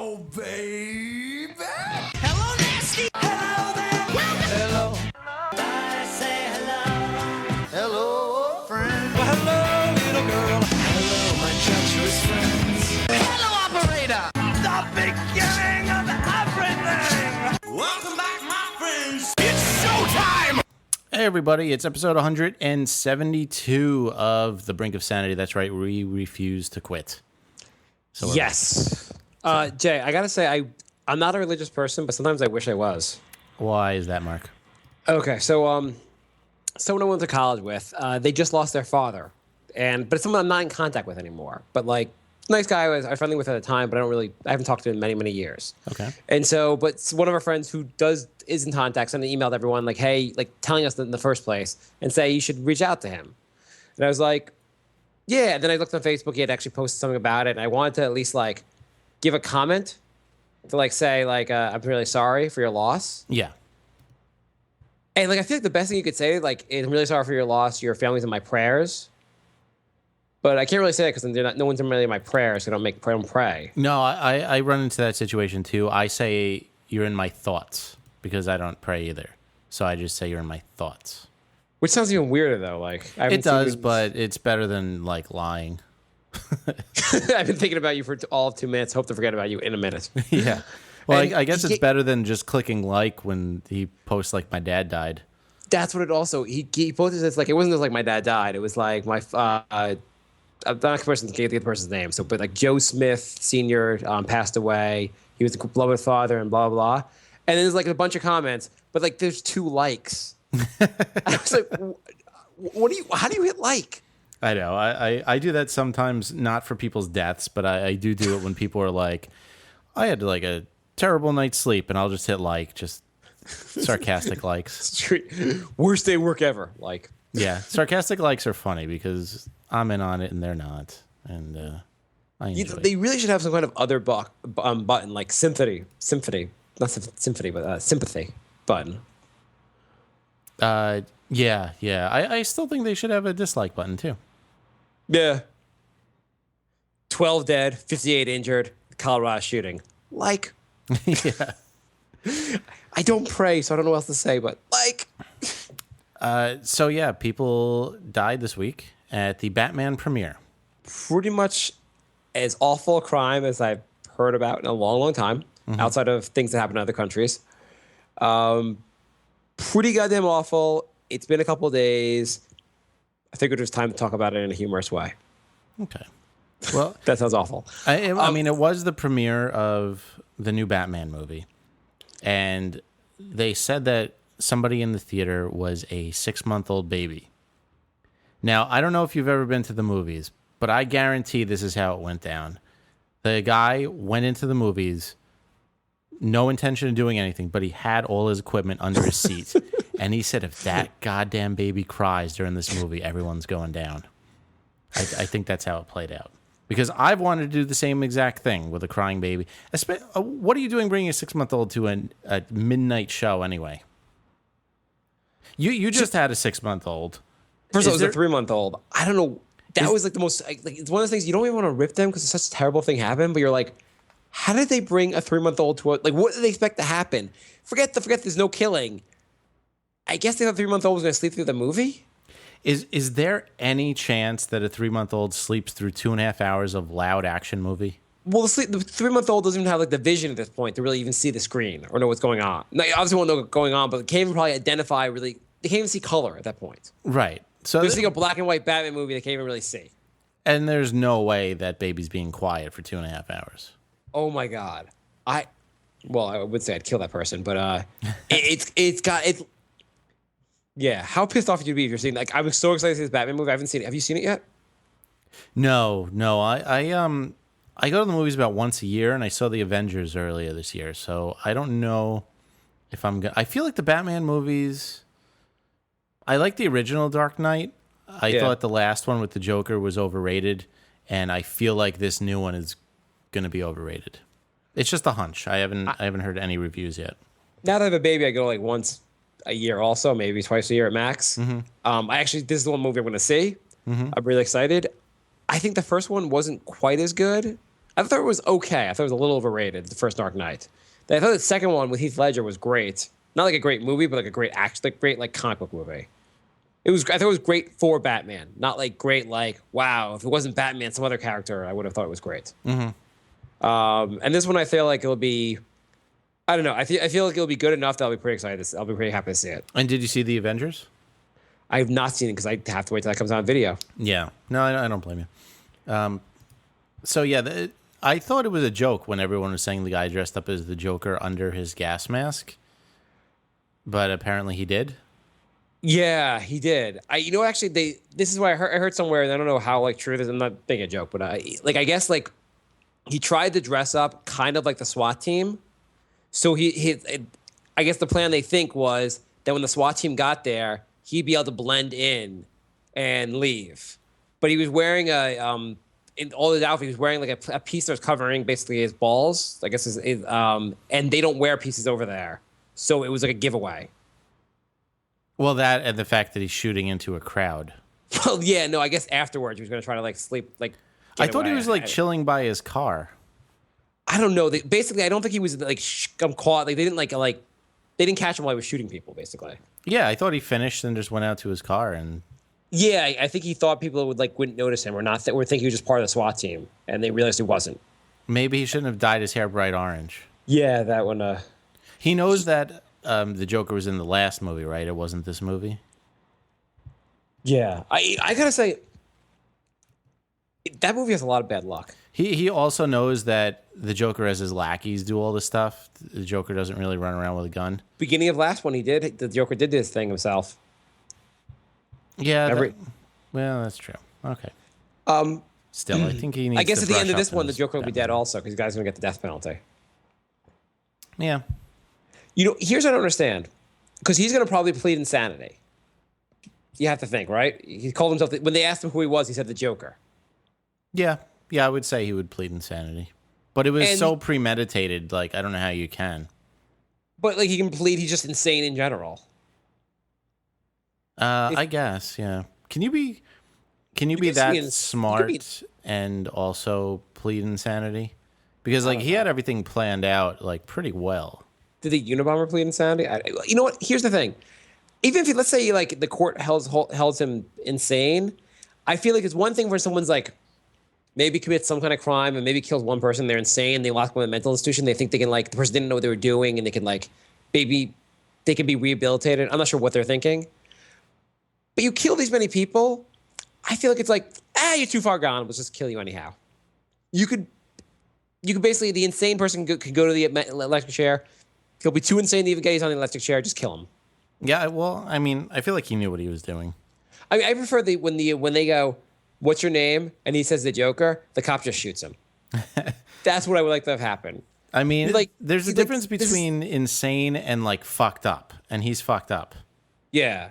Hello, baby. Hello, nasty. Hello there. Hello. I say hello. Hello, friend. Well, hello, little girl. Hello, my treacherous friends. Hello, operator. The beginning of everything. Welcome back, my friends. It's showtime. Hey everybody, it's episode 172 of The Brink of Sanity. That's right, we refuse to quit. So Yes. Jay, I gotta say, I'm not a religious person, but sometimes I wish I was. why is that, Mark? Okay, so someone I went to college with, they just lost their father, but it's someone I'm not in contact with anymore. But like, nice guy, I was friendly with at the time, but I haven't talked to him in many, many years. Okay. And so, but one of our friends who is in contact sent an email to everyone like, hey, like telling us in the first place and say you should reach out to him. And I was like, yeah. And then I looked on Facebook. He had actually posted something about it, and I wanted to at least like give a comment to like say like I'm really sorry for your loss. Yeah. And like I feel like the best thing you could say like I'm really sorry for your loss. Your family's in my prayers. But I can't really say that because no one's really in my prayers, so I don't pray. No, I run into that situation too. I say you're in my thoughts because I don't pray either. So I just say you're in my thoughts. Which sounds even weirder though. Like It does, but it's better than like lying. I've been thinking about you for all of 2 minutes. Hope to forget about you in a minute. Yeah. Well, I guess it's he- better than just clicking like when he posts like my dad died. That's what it also he posted this like it wasn't just like my dad died. It was like my I'm not the person gave the person's name. So, but like Joe Smith Sr. Passed away. He was a beloved father and blah blah blah. And then there's like a bunch of comments, but like there's 2 likes. I was like, how do you hit like? I know. I do that sometimes, not for people's deaths, but I do it when people are like, I had like a terrible night's sleep, and I'll just hit like, just sarcastic likes. Worst day of work ever. Like, Yeah, sarcastic likes are funny because I'm in on it and they're not, and I enjoy it. they really should have some kind of other button like sympathy, not symphony, but sympathy button. Yeah. I still think they should have a dislike button too. Yeah. 12 dead, 58 injured, Colorado shooting. Like, Yeah. I don't pray, so I don't know what else to say, but like. So yeah, people died this week at the Batman premiere. Pretty much as awful a crime as I've heard about in a long, long time, outside of things that happen in other countries. Pretty goddamn awful. It's been a couple of days. I think it was time to talk about it in a humorous way. Okay. Well, That sounds awful. I mean, it was the premiere of the new Batman movie, and they said that somebody in the theater was a 6-month-old baby. Now, I don't know if you've ever been to the movies, but I guarantee this is how it went down. The guy went into the movies, no intention of doing anything, but he had all his equipment under his seat. And he said, if that goddamn baby cries during this movie, everyone's going down. I think that's how it played out. Because I've wanted to do the same exact thing with a crying baby. What are you doing bringing a 6-month-old to a midnight show anyway? You just had a 6-month-old. First of all, it was there- a 3-month-old. I don't know. That was like the most, like, it's one of those things you don't even want to rip them because such a terrible thing happened, but you're like, how did they bring a 3-month-old to like, what did they expect to happen? Forget there's no killing. I guess they thought the 3-month-old was going to sleep through the movie. Is there any chance that a 3-month-old sleeps through 2.5 hours of loud action movie? Well, the 3-month-old doesn't even have like the vision at this point to really even see the screen or know what's going on. Now, you obviously won't know what's going on, but they can't even probably identify really. They can't even see color at that point. Right. So They're seeing a black and white Batman movie they can't even really see. and there's no way that baby's being quiet for 2.5 hours. Oh my god. I would say I'd kill that person, but it's yeah. How pissed off would you be if you're seeing like I was so excited to see this Batman movie. I haven't seen it. Have you seen it yet? No. I go to the movies about once a year, and I saw the Avengers earlier this year, so I don't know if I'm gonna. I feel like the Batman movies. I like the original Dark Knight. I thought the last one with the Joker was overrated, and I feel like this new one is going to be overrated. It's just a hunch. I haven't heard any reviews yet. Now that I have a baby, I go like once a year, also maybe twice a year at max. This is the one movie I'm going to see. I'm really excited. I think the first one wasn't quite as good, I thought it was okay. I thought it was a little overrated, the first Dark Knight. I thought the second one with Heath Ledger was great. Not like a great movie, but like a great action, like great like comic book movie. I thought it was great for Batman, not like great like wow. If it wasn't Batman, some other character, I would have thought it was great. And this one, I feel like it'll be. I don't know. I feel like it'll be good enough that I'll be pretty excited. I'll be pretty happy to see it. And did you see the Avengers? I have not seen it because I have to wait till that comes out on video. Yeah. No, I don't blame you. So yeah, I thought it was a joke when everyone was saying the guy dressed up as the Joker under his gas mask, but apparently he did. Yeah, he did. Actually, this is why I heard somewhere, and I don't know how like true this. I'm not making a joke, but I guess like he tried to dress up kind of like the SWAT team. So I guess the plan they think was that when the SWAT team got there, he'd be able to blend in and leave. But he was wearing in all his outfit, he was wearing like a piece that was covering basically his balls. I guess and they don't wear pieces over there, so it was like a giveaway. Well, that and the fact that he's shooting into a crowd. Well, yeah, no, I guess afterwards he was going to try to like sleep like. I thought he was like chilling by his car. I don't know. Basically, I don't think he was like caught. Like they didn't they didn't catch him while he was shooting people. Basically. Yeah, I thought he finished and just went out to his car and. Yeah, I think he thought people wouldn't notice him or not. Or think he was just part of the SWAT team, and they realized he wasn't. Maybe he shouldn't have dyed his hair bright orange. Yeah, that one. He knows that the Joker was in the last movie, right? It wasn't this movie. Yeah, I gotta say, that movie has a lot of bad luck. He also knows that the Joker has his lackeys do all this stuff. The Joker doesn't really run around with a gun. Beginning of last one, the Joker did this thing himself. Yeah. Well, that's true. Okay. Still, I think he needs. I guess to at the brush end of up this on one, the his Joker will be Batman. dead also because the guy's gonna get the death penalty. Yeah. Here's what I don't understand, because he's gonna probably plead insanity. You have to think, right? He called himself when they asked him who he was, he said the Joker. Yeah. Yeah, I would say he would plead insanity. But it was And so premeditated, like, I don't know how you can. But like he can plead, he's just insane in general. I guess, yeah. Can you be guess that he smart and also plead insanity? Because like he had everything planned out like pretty well. Did the Unabomber plead insanity? You know what? Here's the thing. Even if let's say like the court held him insane, I feel like it's one thing where someone's like maybe commits some kind of crime and maybe kills one person. They're insane. They lock them in a mental institution. They think they can like the person didn't know what they were doing and they can like maybe they can be rehabilitated. I'm not sure what they're thinking. But you kill these many people, I feel like it's like, you're too far gone. Let's just kill you anyhow. You could basically, the insane person could go to the electric chair. He'll be too insane to even get he's on the electric chair. Just kill him. Yeah, well, I mean, I feel like he knew what he was doing. I prefer when they go, "What's your name?" and he says the Joker, the cop just shoots him. That's what I would like to have happen. I mean, Like, there's a like, difference this is- between insane and like fucked up, and he's fucked up. Yeah.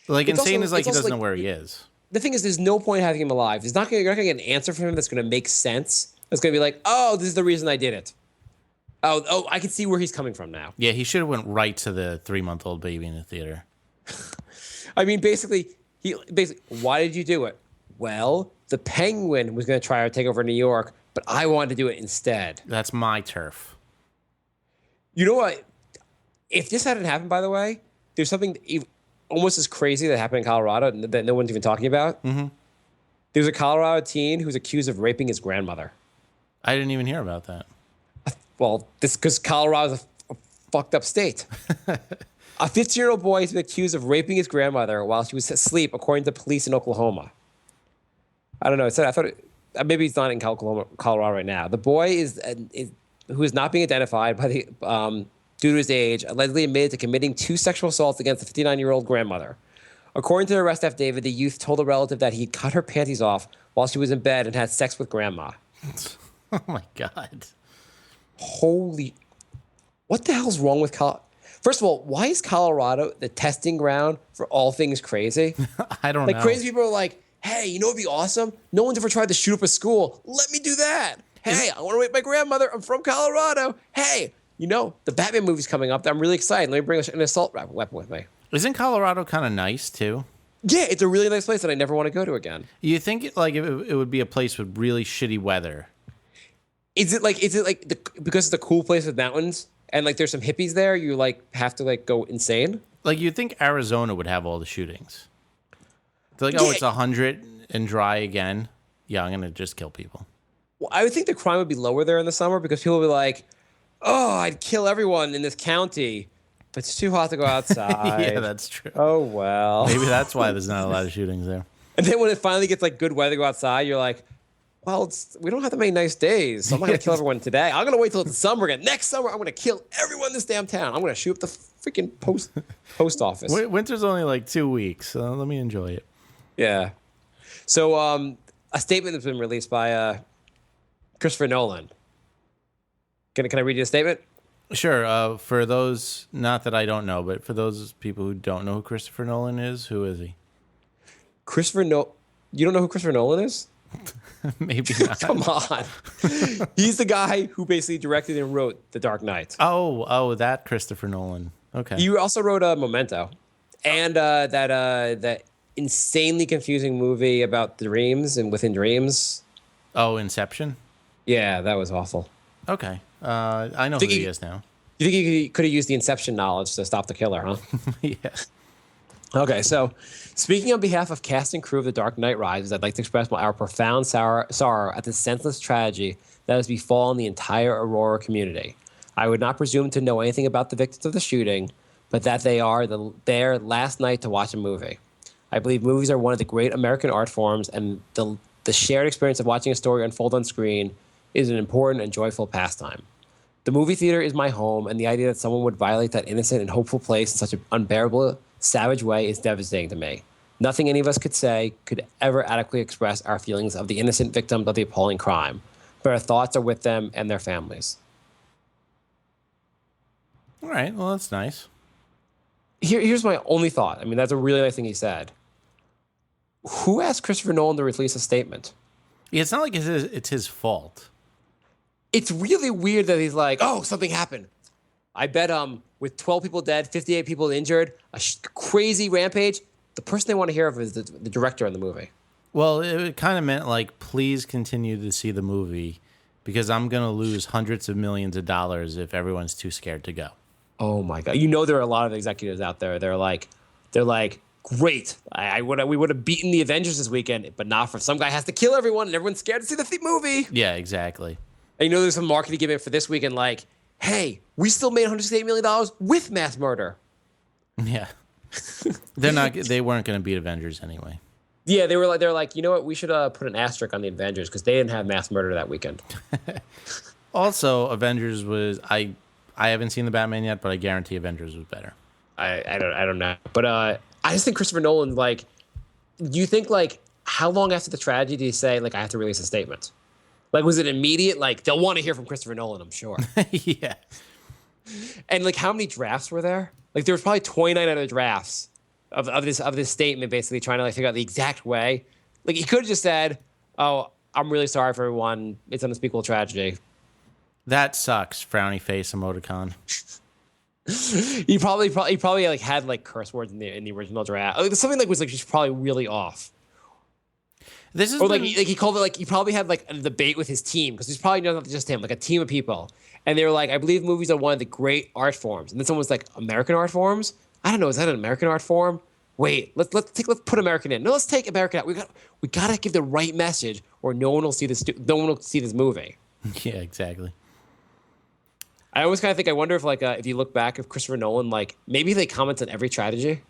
Like It's insane also- is like it's he also, doesn't like, know where he is. The thing is, there's no point having him alive. You're not gonna get an answer from him that's gonna make sense. That's gonna be like, oh, this is the reason I did it. Oh, I can see where he's coming from now. Yeah, he should have went right to the 3-month-old baby in the theater. I mean, basically, why did you do it? Well, the Penguin was going to try to take over New York, but I wanted to do it instead. That's my turf. You know what? If this hadn't happened, by the way, there's something almost as crazy that happened in Colorado that no one's even talking about. Mm-hmm. There was a Colorado teen who was accused of raping his grandmother. I didn't even hear about that. Well, this because Colorado's a fucked up state. A 15-year-old boy has been accused of raping his grandmother while she was asleep, according to police in Oklahoma. I don't know. I thought maybe he's not in Colorado right now. The boy who is not being identified by the due to his age, allegedly admitted to committing 2 sexual assaults against the 59-year-old grandmother. According to the arrest affidavit, the youth told a relative that he cut her panties off while she was in bed and had sex with grandma. Oh my god. Holy, what the hell's wrong with Colorado? First of all, why is Colorado the testing ground for all things crazy? I don't Like know. crazy people are like, hey, you know what'd be awesome? No one's ever tried to shoot up a school. Let me do that. Hey, I want to rape my grandmother. I'm from Colorado. Hey, you know, the Batman movie's coming up. I'm really excited. Let me bring an assault weapon with me. Isn't Colorado kind of nice too? Yeah, it's a really nice place that I never want to go to again. You think it would be a place with really shitty weather? Is it like because it's a cool place with mountains and like there's some hippies there, you like have to like go insane? Like you'd think Arizona would have all the shootings. They're like, oh, Yeah. it's 100 and dry again. Yeah, I'm gonna just kill people. Well, I would think the crime would be lower there in the summer because people would be like, "Oh, I'd kill everyone in this county, but it's too hot to go outside." Yeah, that's true. Oh well. Maybe that's why there's not a lot of shootings there. And then when it finally gets like good weather to go outside, you're like, "Well, we don't have that many nice days, so I'm not gonna kill everyone today. I'm gonna wait till it's summer again. Next summer, I'm gonna kill everyone in this damn town. I'm gonna shoot up the freaking post office." Winter's only like 2 weeks, so let me enjoy it. Yeah. So, a statement that's been released by Christopher Nolan. Can I read you a statement? Sure. For those, not that I don't know, but for those people who don't know who Christopher Nolan is, who is he? You don't know who Christopher Nolan is? Maybe not. Come on. He's the guy who basically directed and wrote The Dark Knight. Oh, that Christopher Nolan. Okay. He also wrote Memento, and that insanely confusing movie about dreams and within dreams. Oh, Inception. Yeah, that was awful. Okay. I know who Think he he- is now. You think he could have used the Inception knowledge to stop the killer, huh? Yeah. Okay, so speaking on behalf of cast and crew of The Dark Knight Rises, I'd like to express our profound sorrow at the senseless tragedy that has befallen the entire Aurora community. I would not presume to know anything about the victims of the shooting, but that they are there last night to watch a movie. I believe movies are one of the great American art forms, and the shared experience of watching a story unfold on screen is an important and joyful pastime. The movie theater is my home, and the idea that someone would violate that innocent and hopeful place in such an unbearable, savage way is devastating to me. Nothing any of us could say could ever adequately express our feelings of the innocent victims of the appalling crime, but our thoughts are with them and their families. All right. Well, that's nice. Here's my only thought. I mean, that's a really nice thing he said. Who asked Christopher Nolan to release a statement? Yeah, it's not like it's his fault. It's really weird that he's like, oh, something happened. I bet with 12 people dead, 58 people injured, a crazy rampage, the person they want to hear of is the director of the movie. Well, it kind of meant like, please continue to see the movie because I'm going to lose hundreds of millions of dollars if everyone's too scared to go. Oh my God. You know, there are a lot of executives out there. They're like, great. We would have beaten the Avengers this weekend, but not for some guy has to kill everyone and everyone's scared to see the movie. Yeah, exactly. And you know, there's some marketing gimmick for this weekend, like, hey, we still made $168 million with mass murder. Yeah. They weren't going to beat Avengers anyway. Yeah, they're like, you know what? We should put an asterisk on the Avengers because they didn't have mass murder that weekend. Also, Avengers was I haven't seen the Batman yet, but I guarantee Avengers was better. I don't know, but I just think Christopher Nolan, like, do you think like how long after the tragedy did he say like I have to release a statement? Like, was it immediate? Like, they'll want to hear from Christopher Nolan, I'm sure. Yeah. And like, how many drafts were there? Like, there was probably 29 other drafts of this statement, basically trying to like figure out the exact way. Like, he could have just said, "Oh, I'm really sorry for everyone. It's an unspeakable tragedy." That sucks. Frowny face emoticon. He probably like had like curse words in the original draft. Like, something like was like just probably really off. This is Or like he called it like he probably had like a debate with his team because he's probably not just him, like a team of people, and they were like, I believe movies are one of the great art forms, and then someone was like, American art forms? I don't know, is that an American art form? Wait, let's put American in. No, let's take American out. We gotta give the right message, or no one will see this movie. Yeah, exactly. I always kind of think I wonder if like if you look back of Christopher Nolan, like maybe they comment on every tragedy.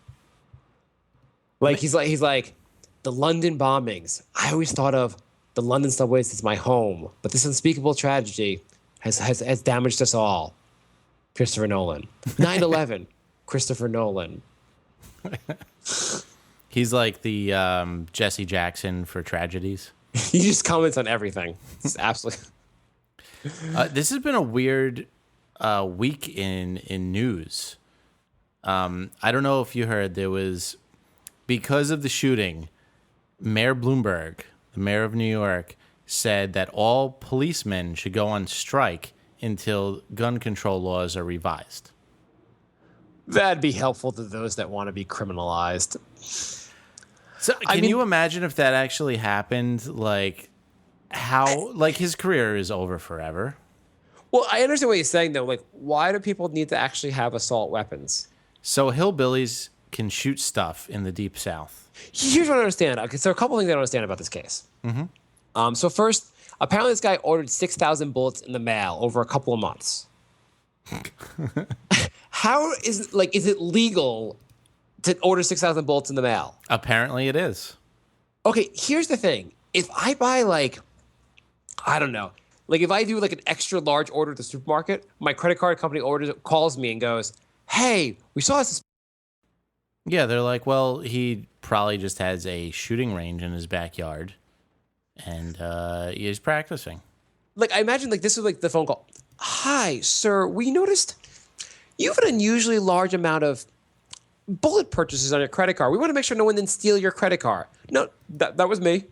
Like he's like the London bombings. I always thought of the London subways as my home, but this unspeakable tragedy has damaged us all. Christopher Nolan. 9/11. Christopher Nolan. He's like the Jesse Jackson for tragedies. He just comments on everything. It's absolutely. This has been a weird week in news. I don't know if you heard, there was, because of the shooting, Mayor Bloomberg, the mayor of New York, said that all policemen should go on strike until gun control laws are revised. That'd be helpful to those that want to be criminalized. So can you imagine if that actually happened? Like, how, like, his career is over forever. Well, I understand what he's saying though. Like, why do people need to actually have assault weapons? So hillbillies can shoot stuff in the deep south. Here's what I understand. Okay, so a couple things I don't understand about this case. So first, apparently this guy ordered 6,000 bullets in the mail over a couple of months. How is it legal to order 6,000 bullets in the mail? Apparently it is. Okay, here's the thing. If I buy I don't know, if I do like an extra large order at the supermarket, my credit card company calls me and goes, "Hey, we saw this." Yeah, they're like, well, he probably just has a shooting range in his backyard, and he's practicing. Like, I imagine this is the phone call. "Hi, sir, we noticed you have an unusually large amount of bullet purchases on your credit card. We want to make sure no one didn't steal your credit card." "No, that was me."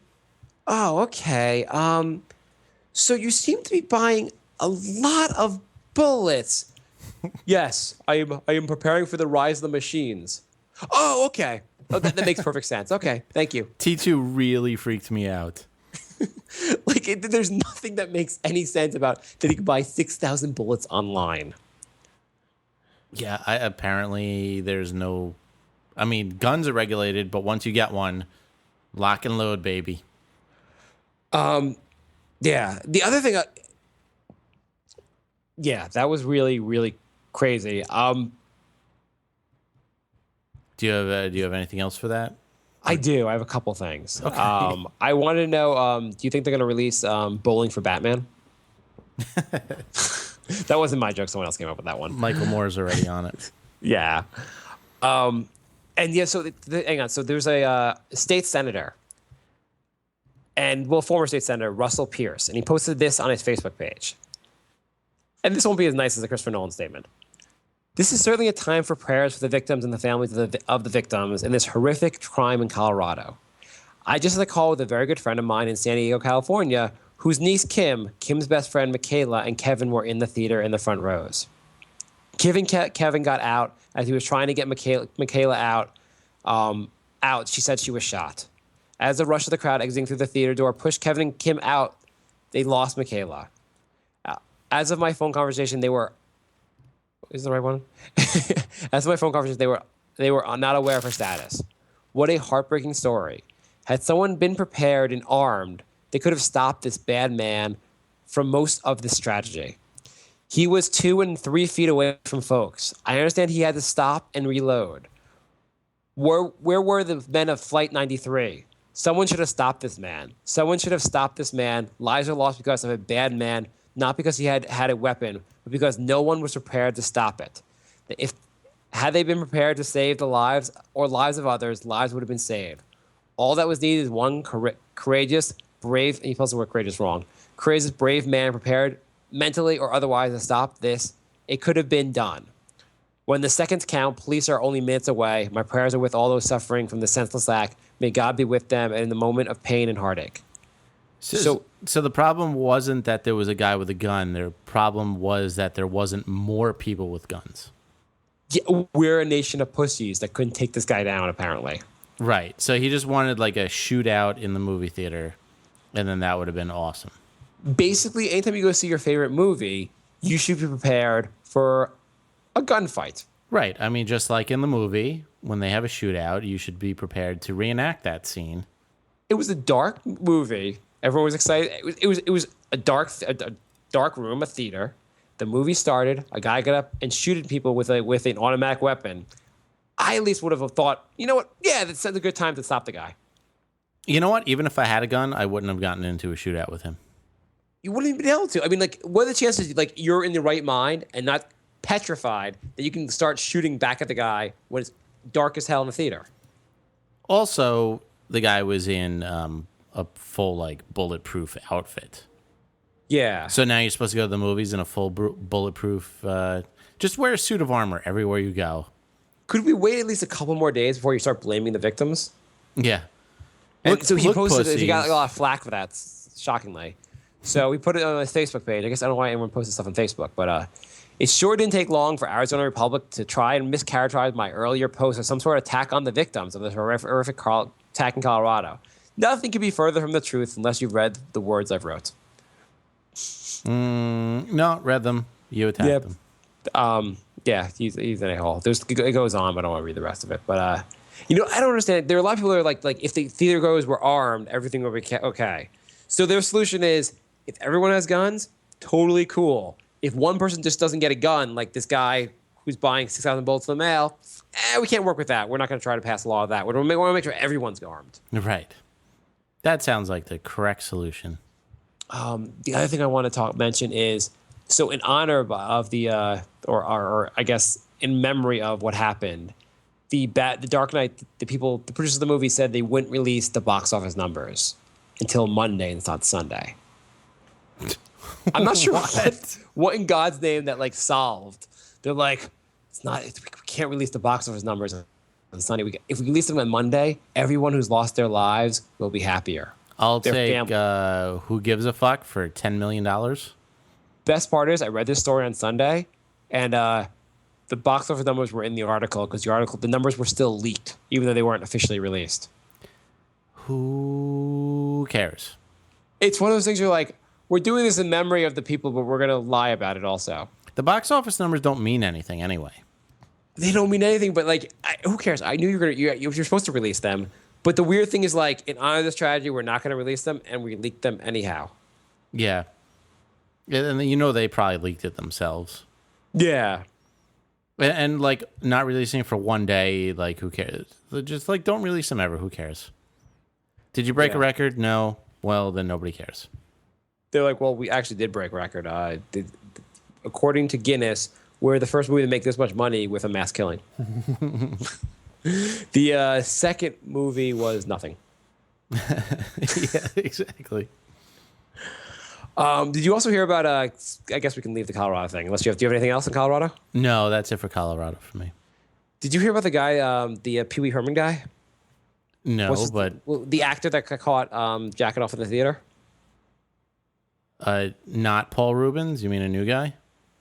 "Oh, okay. So you seem to be buying a lot of bullets." "Yes, I am preparing for the rise of the machines." "Oh, okay. Oh, that makes perfect sense. Okay, thank you." T2 really freaked me out. There's nothing that makes any sense about that he could buy 6,000 bullets online. Yeah, apparently there's no... I mean, guns are regulated, but once you get one, lock and load, baby. Yeah. The other thing... that was really, really crazy. Do you have anything else for that? I do. I have a couple things. Okay. I want to know, do you think they're going to release Bowling for Batman? That wasn't my joke. Someone else came up with that one. Michael Moore's already on it. Yeah. And yeah, so hang on. So there's a state senator former state senator, Russell Pierce, and he posted this on his Facebook page. And this won't be as nice as a Christopher Nolan statement. "This is certainly a time for prayers for the victims and the families of the victims in this horrific crime in Colorado. I just had a call with a very good friend of mine in San Diego, California, whose niece Kim's best friend Michaela, and Kevin were in the theater in the front rows. Kevin got out as he was trying to get Michaela out. She said she was shot. As the rush of the crowd exiting through the theater door pushed Kevin and Kim out, they lost Michaela. As of my phone conversation, they were... Is the right one? As of my phone conversation, they were not aware of her status. What a heartbreaking story. Had someone been prepared and armed, they could have stopped this bad man from most of this tragedy. He was 2 and 3 feet away from folks. I understand he had to stop and reload. Where were the men of Flight 93? Someone should have stopped this man. Someone should have stopped this man. Lives are lost because of a bad man, not because he had a weapon, but because no one was prepared to stop it. Had they been prepared to save the lives or lives of others, lives would have been saved. All that was needed is one courageous, brave," he spells the word courageous wrong, "courageous, brave man prepared mentally or otherwise to stop this. It could have been done. When the seconds count, police are only minutes away. My prayers are with all those suffering from the senseless act. May God be with them in the moment of pain and heartache." So the problem wasn't that there was a guy with a gun. The problem was that there wasn't more people with guns. Yeah, we're a nation of pussies that couldn't take this guy down, apparently. Right. So he just wanted like a shootout in the movie theater, and then that would have been awesome. Basically, anytime you go see your favorite movie, you should be prepared for a gunfight. Right. I mean, just like in the movie, when they have a shootout, you should be prepared to reenact that scene. It was a dark movie. Everyone was excited. It was a dark room, a theater. The movie started. A guy got up and shooted people with an automatic weapon. I at least would have thought, you know what? Yeah, that's a good time to stop the guy. You know what? Even if I had a gun, I wouldn't have gotten into a shootout with him. You wouldn't even be able to. I mean, what are the chances you're in the right mind and not petrified that you can start shooting back at the guy when it's dark as hell in the theater? Also, the guy was in a full bulletproof outfit. Yeah. So now you're supposed to go to the movies in a full bulletproof. Just wear a suit of armor everywhere you go. Could we wait at least a couple more days before you start blaming the victims? Yeah. So he posted pussies. He got a lot of flack for that, shockingly. So we put it on his Facebook page. I guess I don't know why anyone posted stuff on Facebook, but it sure didn't take long for Arizona Republic to try and mischaracterize my earlier post as some sort of attack on the victims of this horrific attack in Colorado. Nothing could be further from the truth unless you've read the words I've wrote. No, read them. You attacked them. Yeah, he's in a hole. It goes on, but I don't want to read the rest of it. But I don't understand. There are a lot of people who are like if the theater goers were armed, everything would be okay. So their solution is if everyone has guns, totally cool. If one person just doesn't get a gun, like this guy who's buying 6,000 bullets in the mail, we can't work with that. We're not going to try to pass a law of that. We want to make sure everyone's armed. Right. That sounds like the correct solution. The other thing I want to mention is, so in honor of the, or I guess in memory of what happened, the Dark Knight, the producers of the movie said they wouldn't release the box office numbers until Monday and not Sunday. I'm not sure what in God's name that like solved. They're like, we can't release the box office numbers on Sunday. If we release them on Monday, everyone who's lost their lives will be happier. I'll take Who Gives a Fuck for $10 million. Best part is I read this story on Sunday, and the box office numbers were in the article because the numbers were still leaked, even though they weren't officially released. Who cares? It's one of those things you're like, we're doing this in memory of the people, but we're going to lie about it also. The box office numbers don't mean anything anyway. They don't mean anything, but like, who cares? I knew you're supposed to release them. But the weird thing is, like, in honor of this tragedy, we're not going to release them, and we leaked them anyhow. Yeah. And they probably leaked it themselves. Yeah. And like, not releasing it for one day, like, who cares? Just, like, don't release them ever. Who cares? Did you break a record? No. Well, then nobody cares. They're like, well, we actually did break a record. According to Guinness, we're the first movie to make this much money with a mass killing. The second movie was nothing. Yeah, exactly. Did you also hear about? I guess we can leave the Colorado thing. Unless do you have anything else in Colorado? No, that's it for Colorado for me. Did you hear about the guy, the Pee Wee Herman guy? No, the actor that got caught jacking off in the theater. Not Paul Rubens. You mean a new guy?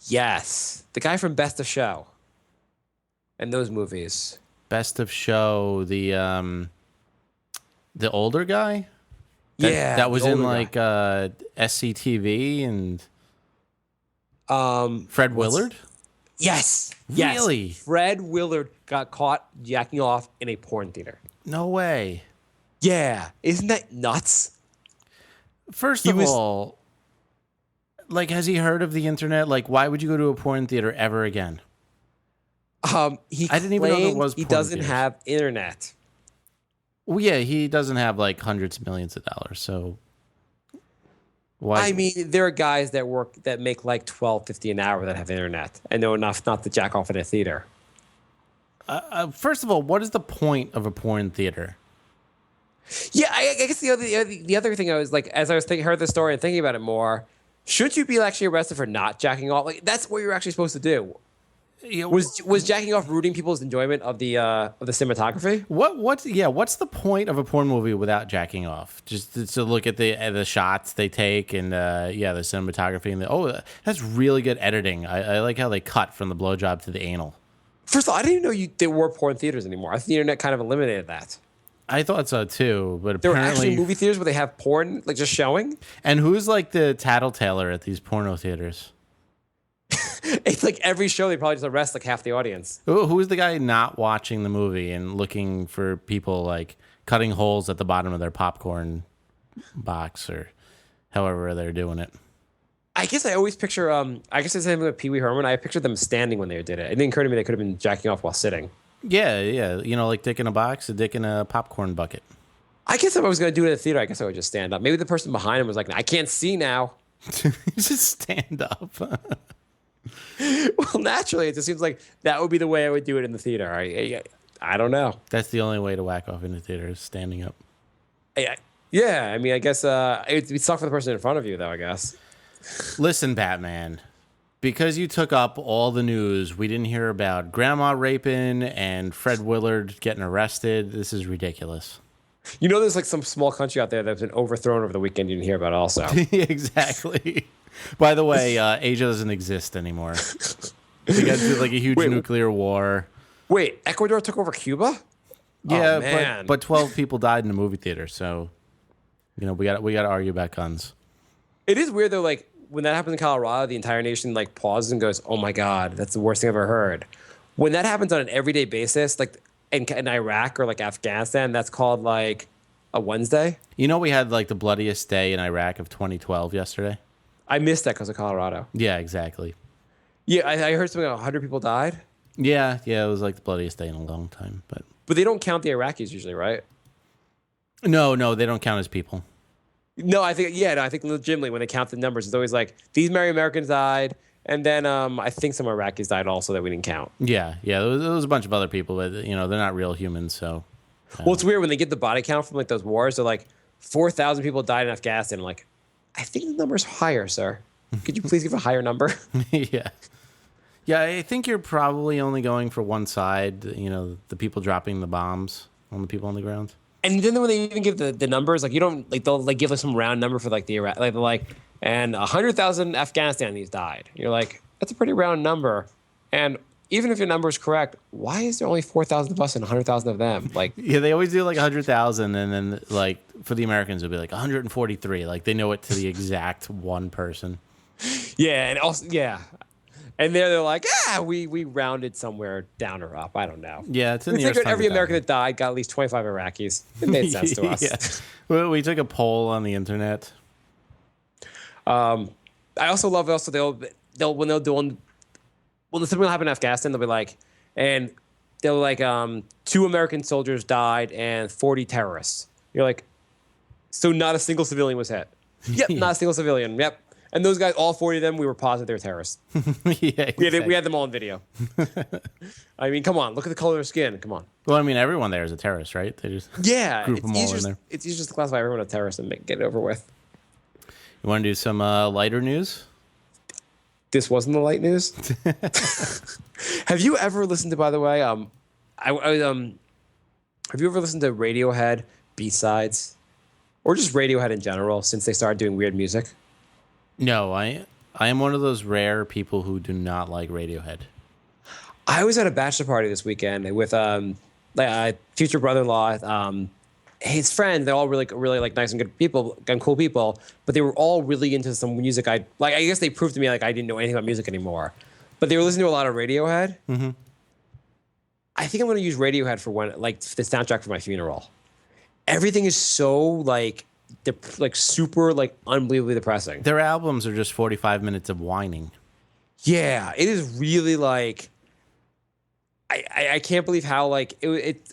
Yes, the guy from Best of Show. And those movies. Best of Show, the older guy. That was in like SCTV and Fred Willard. Yes, really. Fred Willard got caught jacking off in a porn theater. No way. Yeah, isn't that nuts? First of all, like, has he heard of the internet? Like, why would you go to a porn theater ever again? I didn't even know there was. He doesn't have internet. Well, yeah, he doesn't have like hundreds of millions of dollars. So, why? I mean, there are guys that make like $12.50 an hour that have internet and know enough not to jack off in a theater. First of all, what is the point of a porn theater? Yeah, I guess the other thing I was like, as I was heard the story and thinking about it more, should you be actually arrested for not jacking off? Like, that's what you're actually supposed to do. Was jacking off rooting people's enjoyment of the cinematography? What's the point of a porn movie without jacking off? Just to look at the shots they take and the cinematography and that's really good editing. I like how they cut from the blowjob to the anal. First of all, I didn't even know there were porn theaters anymore. I think the internet kind of eliminated that. I thought so too, but there apparently were actually movie theaters where they have porn like just showing. And who's like the tattletailer at these porno theaters? It's like every show they probably just arrest like half the audience. Who's the guy not watching the movie and looking for people like cutting holes at the bottom of their popcorn box or however they're doing it? I guess I always picture. I guess it's the same with Pee Wee Herman. I pictured them standing when they did it. It didn't occur to me they could have been jacking off while sitting. Yeah. You know, like dick in a box, a dick in a popcorn bucket. I guess if I was going to do it in a theater, I guess I would just stand up. Maybe the person behind him was like, I can't see now. Just stand up. Well, naturally, it just seems like that would be the way I would do it in the theater. I don't know. That's the only way to whack off in the theater is standing up. Yeah, I mean, I guess it'd suck for the person in front of you, though, I guess. Listen, Batman, because you took up all the news, we didn't hear about Grandma raping and Fred Willard getting arrested. This is ridiculous. You know, there's like some small country out there that's been overthrown over the weekend you didn't hear about also. Exactly. By the way, Asia doesn't exist anymore. We got into like a huge nuclear war. Wait, Ecuador took over Cuba? Yeah, but 12 people died in the movie theater, so we got to argue about guns. It is weird though. Like when that happens in Colorado, the entire nation like pauses and goes, "Oh my God, that's the worst thing I've ever heard." When that happens on an everyday basis, like in Iraq or like Afghanistan, that's called like a Wednesday. We had like the bloodiest day in Iraq of 2012 yesterday. I missed that because of Colorado. Yeah, exactly. Yeah, I heard something like 100 people died, Yeah, it was like the bloodiest day in a long time. But but they don't count the Iraqis usually, right? no, they don't count as people. No, I think legitimately when they count the numbers, it's always like these Mary Americans died, and then I think some Iraqis died also that we didn't count. Yeah, there was a bunch of other people, but they're not real humans. So, Well, it's weird when they get the body count from like those wars. They're like 4,000 people died in Afghanistan. I'm like, I think the number's higher, sir. Could you please give a higher number? yeah, I think you're probably only going for one side. The people dropping the bombs on the people on the ground. And then when they even give the numbers, like you don't like they'll like give like some round number for like the Iraq, like they're like, and 100,000 Afghanistanis died. You're like, that's a pretty round number. And even if your number is correct, why is there only 4,000 of us and 100,000 of them? Like, Yeah, they always do like 100,000, and then like for the Americans it'll be like 143. Like they know it to the exact one person. yeah, and also and they're like, we rounded somewhere down or up. I don't know. Yeah, it's in We the figured every 100,000. American that died got at least 25 Iraqis. It made sense to us. Yeah. Well, we took a poll on the internet. I also love they'll when something will happen in Afghanistan, they'll be like, and they'll like 2 American soldiers died and 40 terrorists. You're like, so not a single civilian was hit. Yep, not a single civilian. Yep. And those guys, all 40 of them, we were positive they were terrorists. Yeah, We had them all on video. I mean, come on, look at the color of their skin. Come on. Well, I mean, everyone there is a terrorist, right? They just Yeah, group them all in there. it's easier just to classify everyone as a terrorist and get it over with. You want to do some lighter news? This wasn't the light news. Have you ever listened to? By the way, have you ever listened to Radiohead B-sides, or just Radiohead in general since they started doing weird music? No, I am one of those rare people who do not like Radiohead. I was at a bachelor party this weekend with future brother-in-law, his friends. They're all really like nice and good people and cool people, but they were all really into some music. I guess they proved to me like I didn't know anything about music anymore, but they were listening to a lot of Radiohead. Mm-hmm. I think I'm going to use Radiohead for the soundtrack for my funeral. Everything is so like super like unbelievably depressing. Their albums are just 45 minutes of whining. Yeah, it is really like I can't believe how like it.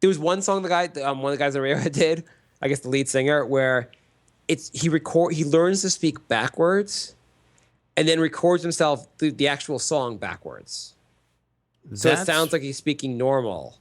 There was one song one of the guys that Radiohead did, I guess the lead singer, where he learns to speak backwards, and then records himself the actual song backwards. So it sounds like he's speaking normal.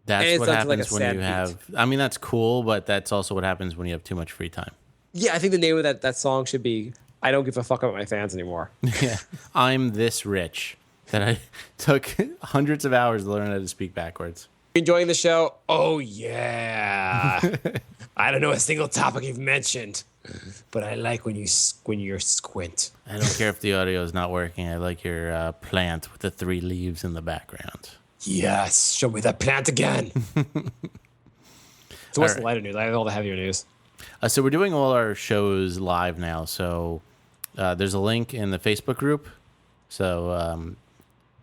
That's what happens like a when sad you beat. have. I mean, that's cool, but that's also what happens when you have too much free time. Yeah, I think the name of that song should be "I Don't Give a Fuck About My Fans Anymore." Yeah, I'm this rich that I took hundreds of hours to learn how to speak backwards. Enjoying the show? Oh yeah. I don't know a single topic you've mentioned, but I like when you're squint. I don't care if the audio is not working. I like your plant with the 3 leaves in the background. Yes, show me that plant again. So what's the All right. lighter news? I have all the heavier news. So we're doing all our shows live now. So there's a link in the Facebook group. So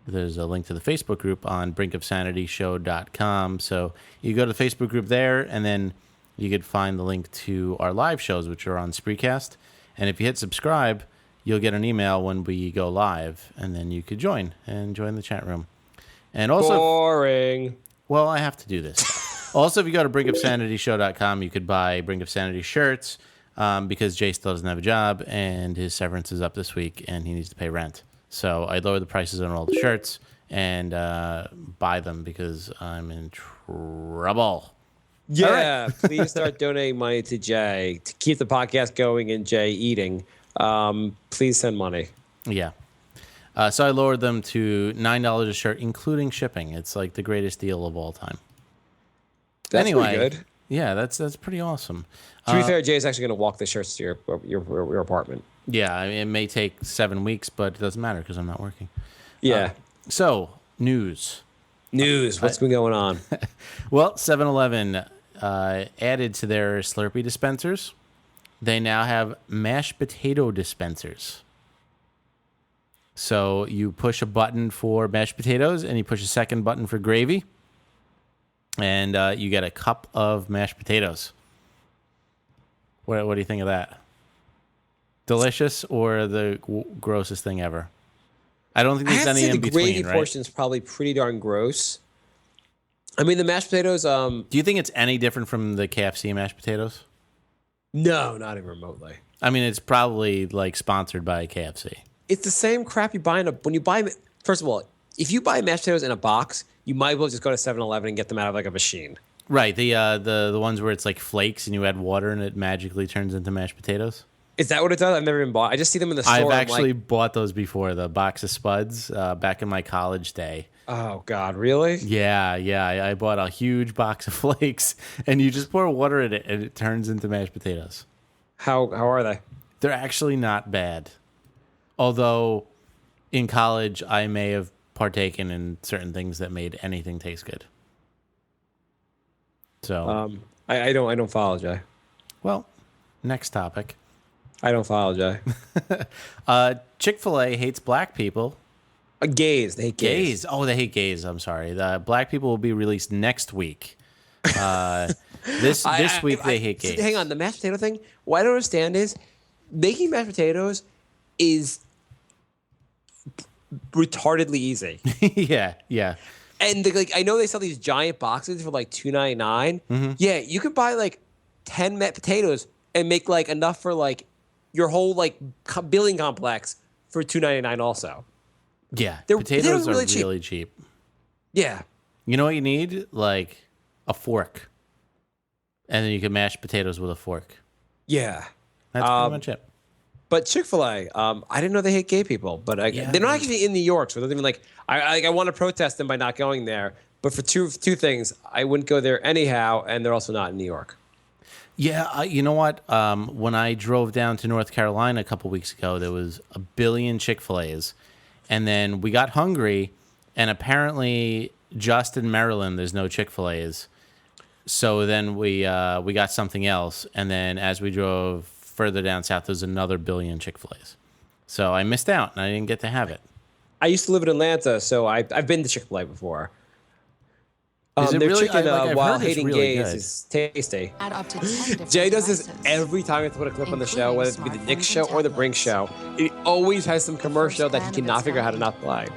there's a link to the Facebook group on brinkofsanityshow.com. So you go to the Facebook group there, and then you could find the link to our live shows, which are on Spreecast. And if you hit subscribe, you'll get an email when we go live, and then you could join the chat room. And also, Boring. well, I have to do this. Also, if you go to brinkofsanityshow.com, you could buy Brink of Sanity shirts because Jay still doesn't have a job and his severance is up this week and he needs to pay rent. So I lowered the prices on all the shirts and buy them because I'm in trouble. Yeah, please start donating money to Jay to keep the podcast going and Jay eating. Please send money. Yeah. So I lowered them to $9 a shirt, including shipping. It's like the greatest deal of all time. That's anyway, pretty good. Yeah, that's pretty awesome. To be fair, Jay's actually going to walk the shirts to your apartment. Yeah, I mean, it may take 7 weeks, but it doesn't matter because I'm not working. Yeah. So, news. News. What's been going on? Well, 7-Eleven added to their Slurpee dispensers. They now have mashed potato dispensers. So you push a button for mashed potatoes and you push a second button for gravy. And you get a cup of mashed potatoes. What do you think of that? Delicious or the grossest thing ever? I don't think I there's have to any say in the between, gravy right? portion is probably pretty darn gross. I mean, the mashed potatoes. Do you think it's any different from the KFC mashed potatoes? No, not even remotely. I mean, it's probably like sponsored by KFC. It's the same crap you buy when you buy. First of all, if you buy mashed potatoes in a box, you might as well just go to 7-Eleven and get them out of like a machine. Right, the ones where it's like flakes and you add water and it magically turns into mashed potatoes. Is that what it does? I've never even bought. I just see them in the store. I've I'm actually like, bought those before, the box of Spuds, back in my college day. oh God, really? Yeah, I bought a huge box of flakes, and you just pour water in it, and it turns into mashed potatoes. How are they? They're actually not bad. Although, in college, I may have partaken in certain things that made anything taste good. So, I don't follow Jay. well, next topic. I don't follow Jay. Chick-fil-A hates black people. Gays. They hate gays. Gays. Oh, they hate gays. I'm sorry. The black people will be released next week. This week they hate gays. Hang on, the mashed potato thing. What I don't understand is making mashed potatoes is retardedly easy. yeah. And like I know they sell these giant boxes for like $2.99. Mm-hmm. Yeah, you could buy like 10 mashed potatoes and make like enough for like your whole like building complex for $2.99 also. Yeah. They're Potatoes really are cheap. really cheap. Yeah. You know what you need? Like a fork. And then you can mash potatoes with a fork. Yeah. That's pretty much it. But Chick-fil-A, I didn't know they hate gay people. But Yeah, they're not actually in New York, so it doesn't even like I want to protest them by not going there. But for two things, I wouldn't go there anyhow, and they're also not in New York. Yeah, you know what? When I drove down to North Carolina a couple weeks ago, there was a billion Chick-fil-A's. And then we got hungry, and apparently just in Maryland, there's no Chick-fil-A's. So then we got something else. And then as we drove further down south, there's another billion Chick-fil-A's. So I missed out, and I didn't get to have it. I used to live in Atlanta, so I've been to Chick-fil-A before. Is it their really? chicken, I've while heard it's hating really gays, good. is tasty. Add up to 10 different Jay does this devices, every time I have to put a clip on the show, including whether it be the Nick smartphones show and or the Brink show. It always has some commercial that he cannot figure out how to not play.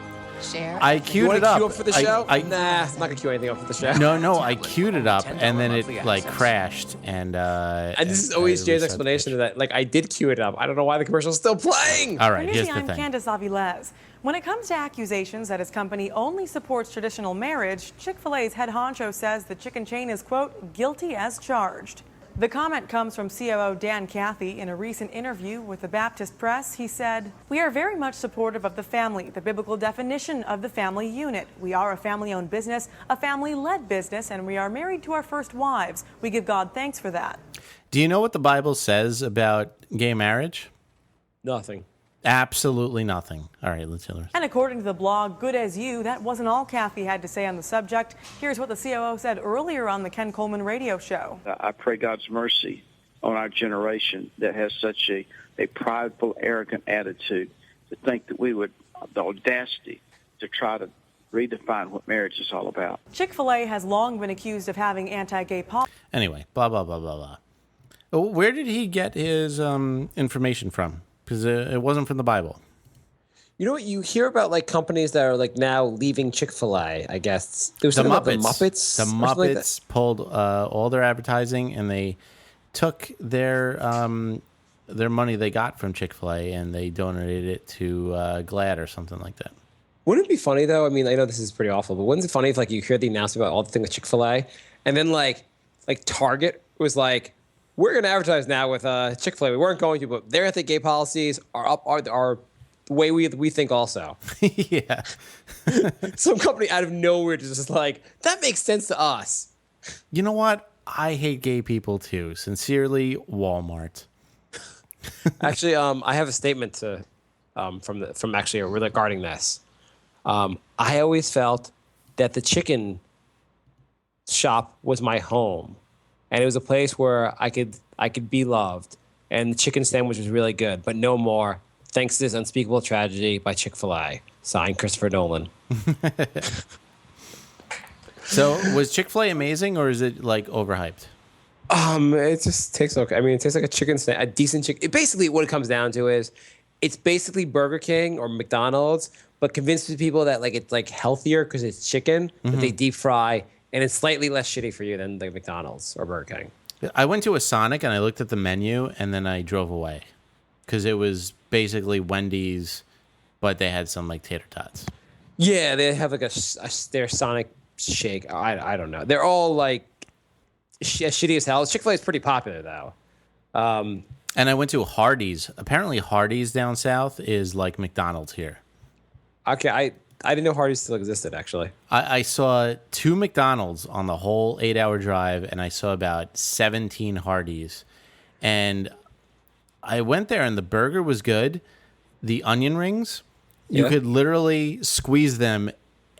Share. I You queued want it to up. queue up for the I- show? I- Nah, I'm not gonna queue anything up for the show. No, I queued it up, and then it like crashed, and And this is always Jay's explanation of that. Like, I did queue it up. I don't know why the commercial's still playing. All right, here's Initially, the I'm thing. Candace Aviles. When it comes to accusations that his company only supports traditional marriage, Chick-fil-A's head honcho says the chicken chain is, quote, guilty as charged. The comment comes from COO Dan Cathy. In a recent interview with the Baptist Press, he said, "We are very much supportive of the family, the biblical definition of the family unit. We are a family-owned business, a family-led business, and we are married to our first wives. We give God thanks for that." Do you know what the Bible says about gay marriage? Nothing. Absolutely nothing. All right, let's hear it. And according to the blog Good As You, that wasn't all Cathy had to say on the subject. Here's what the COO said earlier on the Ken Coleman radio show. I pray God's mercy on our generation that has such a prideful, arrogant attitude to think that we would, the audacity to try to redefine what marriage is all about. Chick-fil-A has long been accused of having anti-gay policies. Anyway, blah, blah, blah, blah, blah. Where did he get his information from? Because it wasn't from the Bible. You know what? You hear about like companies that are like now leaving Chick-fil-A. I guess there was The something about Muppets. the Muppets. The or something like that. Muppets pulled all their advertising, and they took their money they got from Chick-fil-A and they donated it to GLAAD or something like that. Wouldn't it be funny though? I mean, I know this is pretty awful, but wouldn't it be funny if like you hear the announcement about all the things with Chick-fil-A, and then like Target was like, "We're going to advertise now with Chick-fil-A. We weren't going to, but their anti-gay policies are up are the way we think also." Yeah. Some company out of nowhere just like, that makes sense to us. You know what? I hate gay people too. Sincerely, Walmart. Actually, I have a statement to from actually regarding this. I always felt that the chicken shop was my home, and it was a place where I could be loved, and the chicken sandwich was really good, but no more. Thanks to this unspeakable tragedy by Chick-fil-A. Signed, Christopher Nolan. So was Chick-fil-A amazing, or is it like overhyped? It just tastes okay. I mean, it tastes like a chicken a decent chicken. Basically, what it comes down to is, it's basically Burger King or McDonald's, but convinces people that like it's like healthier because it's chicken that they deep fry, and it's slightly less shitty for you than the McDonald's or Burger King. I went to a Sonic and I looked at the menu and then I drove away because it was basically Wendy's, but they had some like tater tots. Yeah, they have like their Sonic shake. I don't know. They're all like shitty as hell. Chick-fil-A is pretty popular though. And I went to Hardee's. Apparently, Hardee's down south is like McDonald's here. Okay, I didn't know Hardee's still existed actually. I saw 2 McDonald's on the whole 8-hour drive, and I saw about 17 Hardee's. And I went there, and the burger was good. The onion rings, you Yeah. could literally squeeze them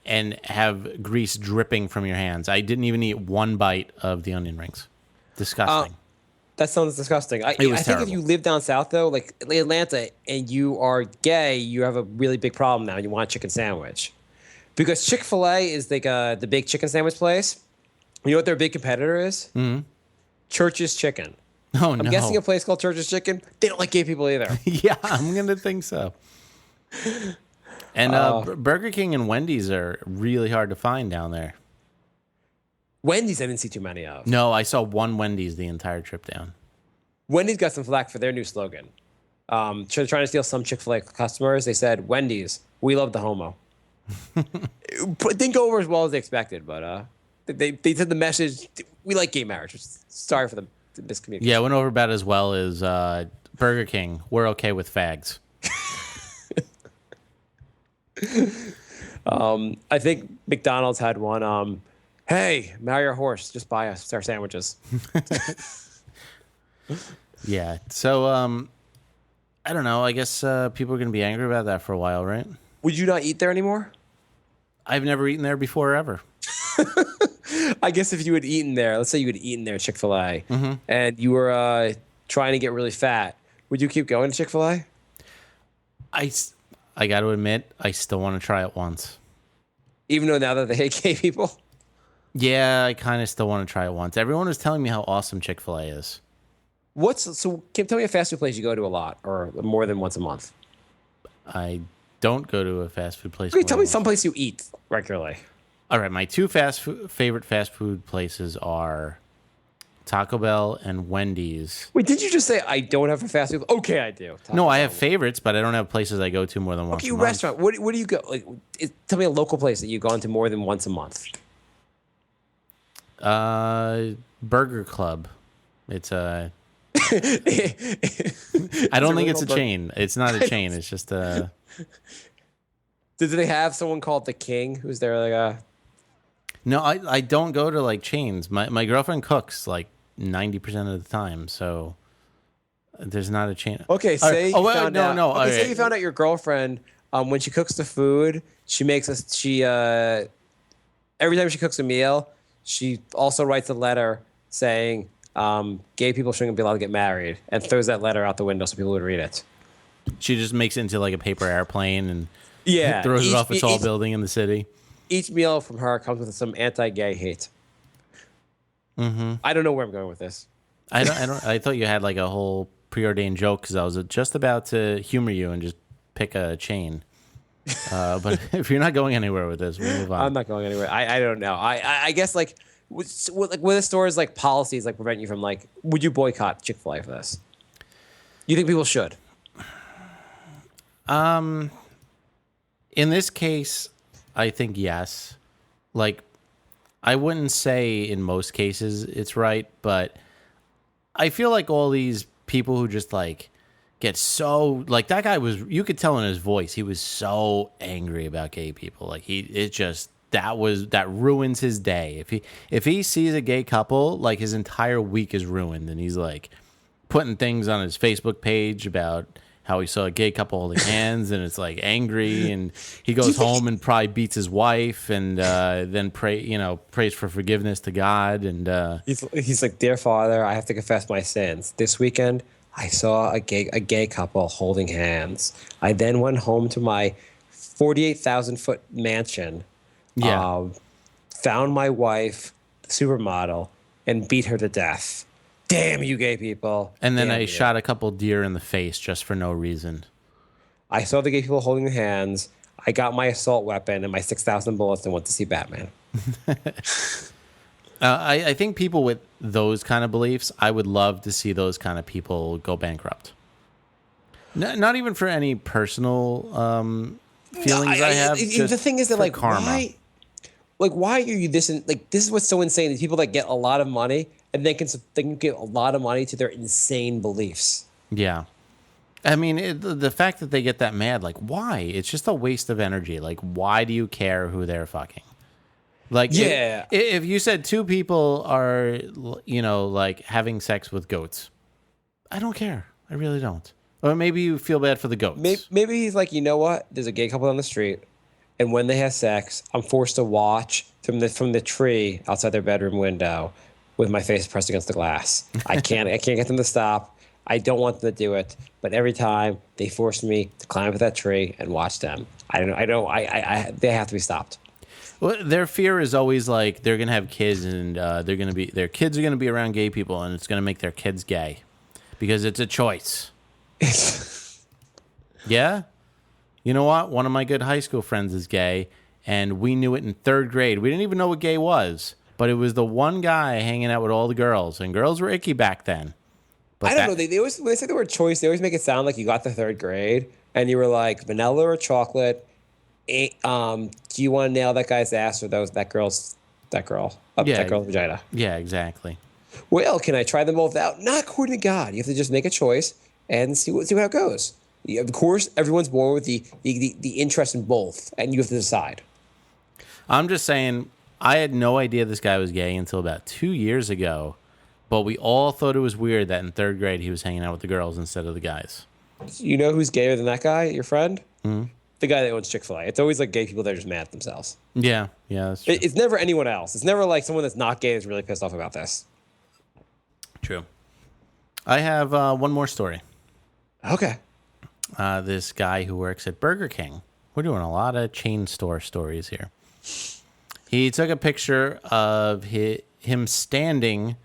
and have grease dripping from your hands. I didn't even eat one bite of the onion rings. Disgusting. That sounds disgusting. I was think terrible. if you live down south though, like Atlanta, and you are gay, you have a really big problem now. You want a chicken sandwich, because Chick-fil-A is like the big chicken sandwich place. You know what their big competitor is? Mm-hmm. Church's Chicken. Oh, I'm no. guessing a place called Church's Chicken. They don't like gay people either. Yeah, I'm going to think so. And Burger King and Wendy's are really hard to find down there. Wendy's, I didn't see too many of. No, I saw one Wendy's the entire trip down. Wendy's got some flack for their new slogan. Trying to steal some Chick-fil-A customers. They said, "Wendy's, we love the homo." It didn't go over as well as they expected, but they said the message, "We like gay marriage." Sorry for the miscommunication. Yeah, it went over about as well as Burger King. We're okay with fags. I think McDonald's had one. Hey, marry our horse. Just buy us our sandwiches. Yeah. So, I don't know. I guess people are going to be angry about that for a while, right? Would you not eat there anymore? I've never eaten there before, ever. I guess if you had eaten there, let's say you had eaten there at Chick-fil-A, and you were trying to get really fat, would you keep going to Chick-fil-A? I got to admit, I still want to try it once. Even though now that they hate gay people? Yeah, I kind of still want to try it once. Everyone was telling me how awesome Chick-fil-A is. Tell me a fast food place you go to a lot or more than once a month. I don't go to a fast food place. Okay, more tell than me once. some place you eat regularly. All right, my 2 favorite fast food places are Taco Bell and Wendy's. Wait, did you just say I don't have a fast food? Okay, I do. No, I have favorites, but I don't have places I go to more than once Okay, a month. restaurant. What do you go? Like, tell me a local place that you've gone to more than once a month. Burger Club. It's a. I don't think it's a chain. It's not a chain. It's just a. Do they have someone called the King who's there like a? No, I don't go to like chains. My girlfriend cooks like 90% of the time, so there's not a chain. Okay, say you found out. no. Okay, all say right. you found out your girlfriend when she cooks the food, she makes us. Every time she cooks a meal, she also writes a letter saying gay people shouldn't be allowed to get married, and throws that letter out the window so people would read it. She just makes it into like a paper airplane and Yeah, throws it off a tall building in the city. Each meal from her comes with some anti-gay hate. Mm-hmm. I don't know where I'm going with this. I don't. I thought you had like a whole preordained joke because I was just about to humor you and just pick a chain. But if you're not going anywhere with this, we'll move on. I'm not going anywhere. I don't know. I guess like with the stores like policies like prevent you from like, would you boycott Chick-fil-A for this? You think people should? In this case, I think yes. Like, I wouldn't say in most cases it's right, but I feel like all these people who just like get so like that guy was, you could tell in his voice, he was so angry about gay people. Like that ruins his day. If he sees a gay couple, like his entire week is ruined, and he's like putting things on his Facebook page about how he saw a gay couple holding hands and it's like angry, and he goes home and probably beats his wife and then prays for forgiveness to God. And He's like, "Dear Father, I have to confess my sins. This weekend, I saw a gay couple holding hands. I then went home to my 48,000-foot mansion, yeah. found my wife, the supermodel, and beat her to death. Damn you gay people." And then Damn I you. shot a couple deer in the face just for no reason. I saw the gay people holding hands. I got my assault weapon and my 6,000 bullets and went to see Batman. I think people with those kind of beliefs, I would love to see those kind of people go bankrupt. Not even for any personal feelings I have. The just thing is that, for like, karma. why are you this? This is what's so insane. These people that get a lot of money and they can give a lot of money to their insane beliefs. Yeah. I mean, the fact that they get that mad, like, why? It's just a waste of energy. Like, why do you care who they're fucking? Like, Yeah. if you said two people are, like having sex with goats, I don't care. I really don't. Or maybe you feel bad for the goats. Maybe he's like, you know what? There's a gay couple on the street, and when they have sex, I'm forced to watch from the tree outside their bedroom window with my face pressed against the glass. I can't get them to stop. I don't want them to do it, but every time they force me to climb up that tree and watch them. They have to be stopped. Well, their fear is always like they're gonna have kids, and their kids are gonna be around gay people, and it's gonna make their kids gay because it's a choice. Yeah, you know what? One of my good high school friends is gay, and we knew it in third grade. We didn't even know what gay was, but it was the one guy hanging out with all the girls, and girls were icky back then. But I don't know. They always, when they say the word choice, they always make it sound like you got to third grade and you were like vanilla or chocolate. Do you want to nail that guy's ass or that girl's vagina? Yeah, exactly. Well, can I try them both out? Not according to God. You have to just make a choice and see how it goes. Of course, everyone's born with the interest in both, and you have to decide. I'm just saying, I had no idea this guy was gay until about 2 years ago, but we all thought it was weird that in third grade he was hanging out with the girls instead of the guys. You know who's gayer than that guy, your friend? Mm-hmm. The guy that owns Chick-fil-A. It's always like gay people that are just mad at themselves. Yeah, that's true. It's never anyone else. It's never like someone that's not gay is really pissed off about this. True. I have one more story. Okay. This guy who works at Burger King. We're doing a lot of chain store stories here. He took a picture of him standing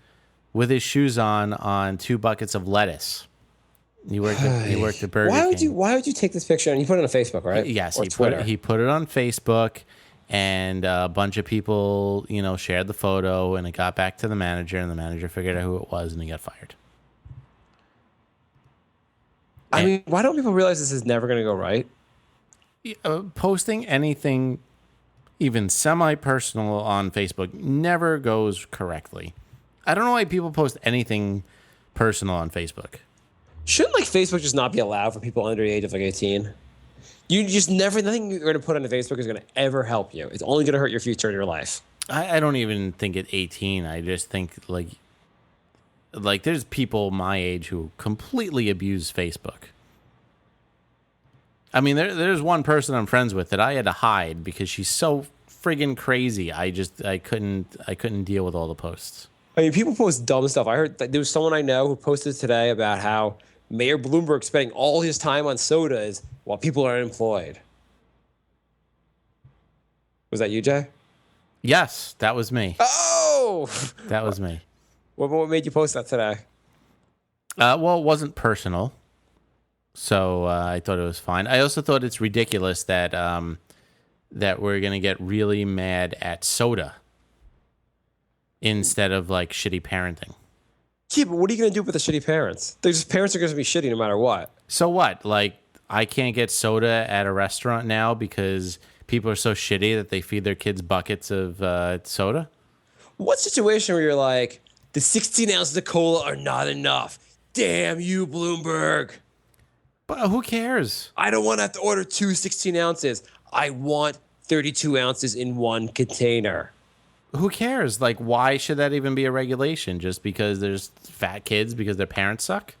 with his shoes on 2 buckets of lettuce. He worked at Burger King. Why would you take this picture and you put it on Facebook, right? Yes, or Twitter. He put it on Facebook, and a bunch of people, shared the photo, and it got back to the manager, and the manager figured out who it was, and he got fired. I mean, why don't people realize this is never going to go right? Posting anything, even semi-personal, on Facebook never goes correctly. I don't know why people post anything personal on Facebook. Shouldn't Facebook just not be allowed for people under the age of 18? You just nothing you're going to put on Facebook is going to ever help you. It's only going to hurt your future in your life. I don't even think at 18. I just think like there's people my age who completely abuse Facebook. I mean, there's one person I'm friends with that I had to hide because she's so friggin' crazy. I couldn't deal with all the posts. I mean, people post dumb stuff. I heard there was someone I know who posted today about how Mayor Bloomberg spending all his time on sodas while people are unemployed. Was that you, Jay? Yes, that was me. Oh! That was me. What made you post that today? Well, it wasn't personal, so I thought it was fine. I also thought it's ridiculous that that we're gonna get really mad at soda instead of shitty parenting. Yeah, but what are you going to do with the shitty parents? Parents are going to be shitty no matter what. So what? I can't get soda at a restaurant now because people are so shitty that they feed their kids buckets of soda? What situation where you're like, the 16 ounces of cola are not enough? Damn you, Bloomberg. But who cares? I don't want to have to order 16 ounces. I want 32 ounces in one container. Who cares? Why should that even be a regulation? Just because there's fat kids because their parents suck?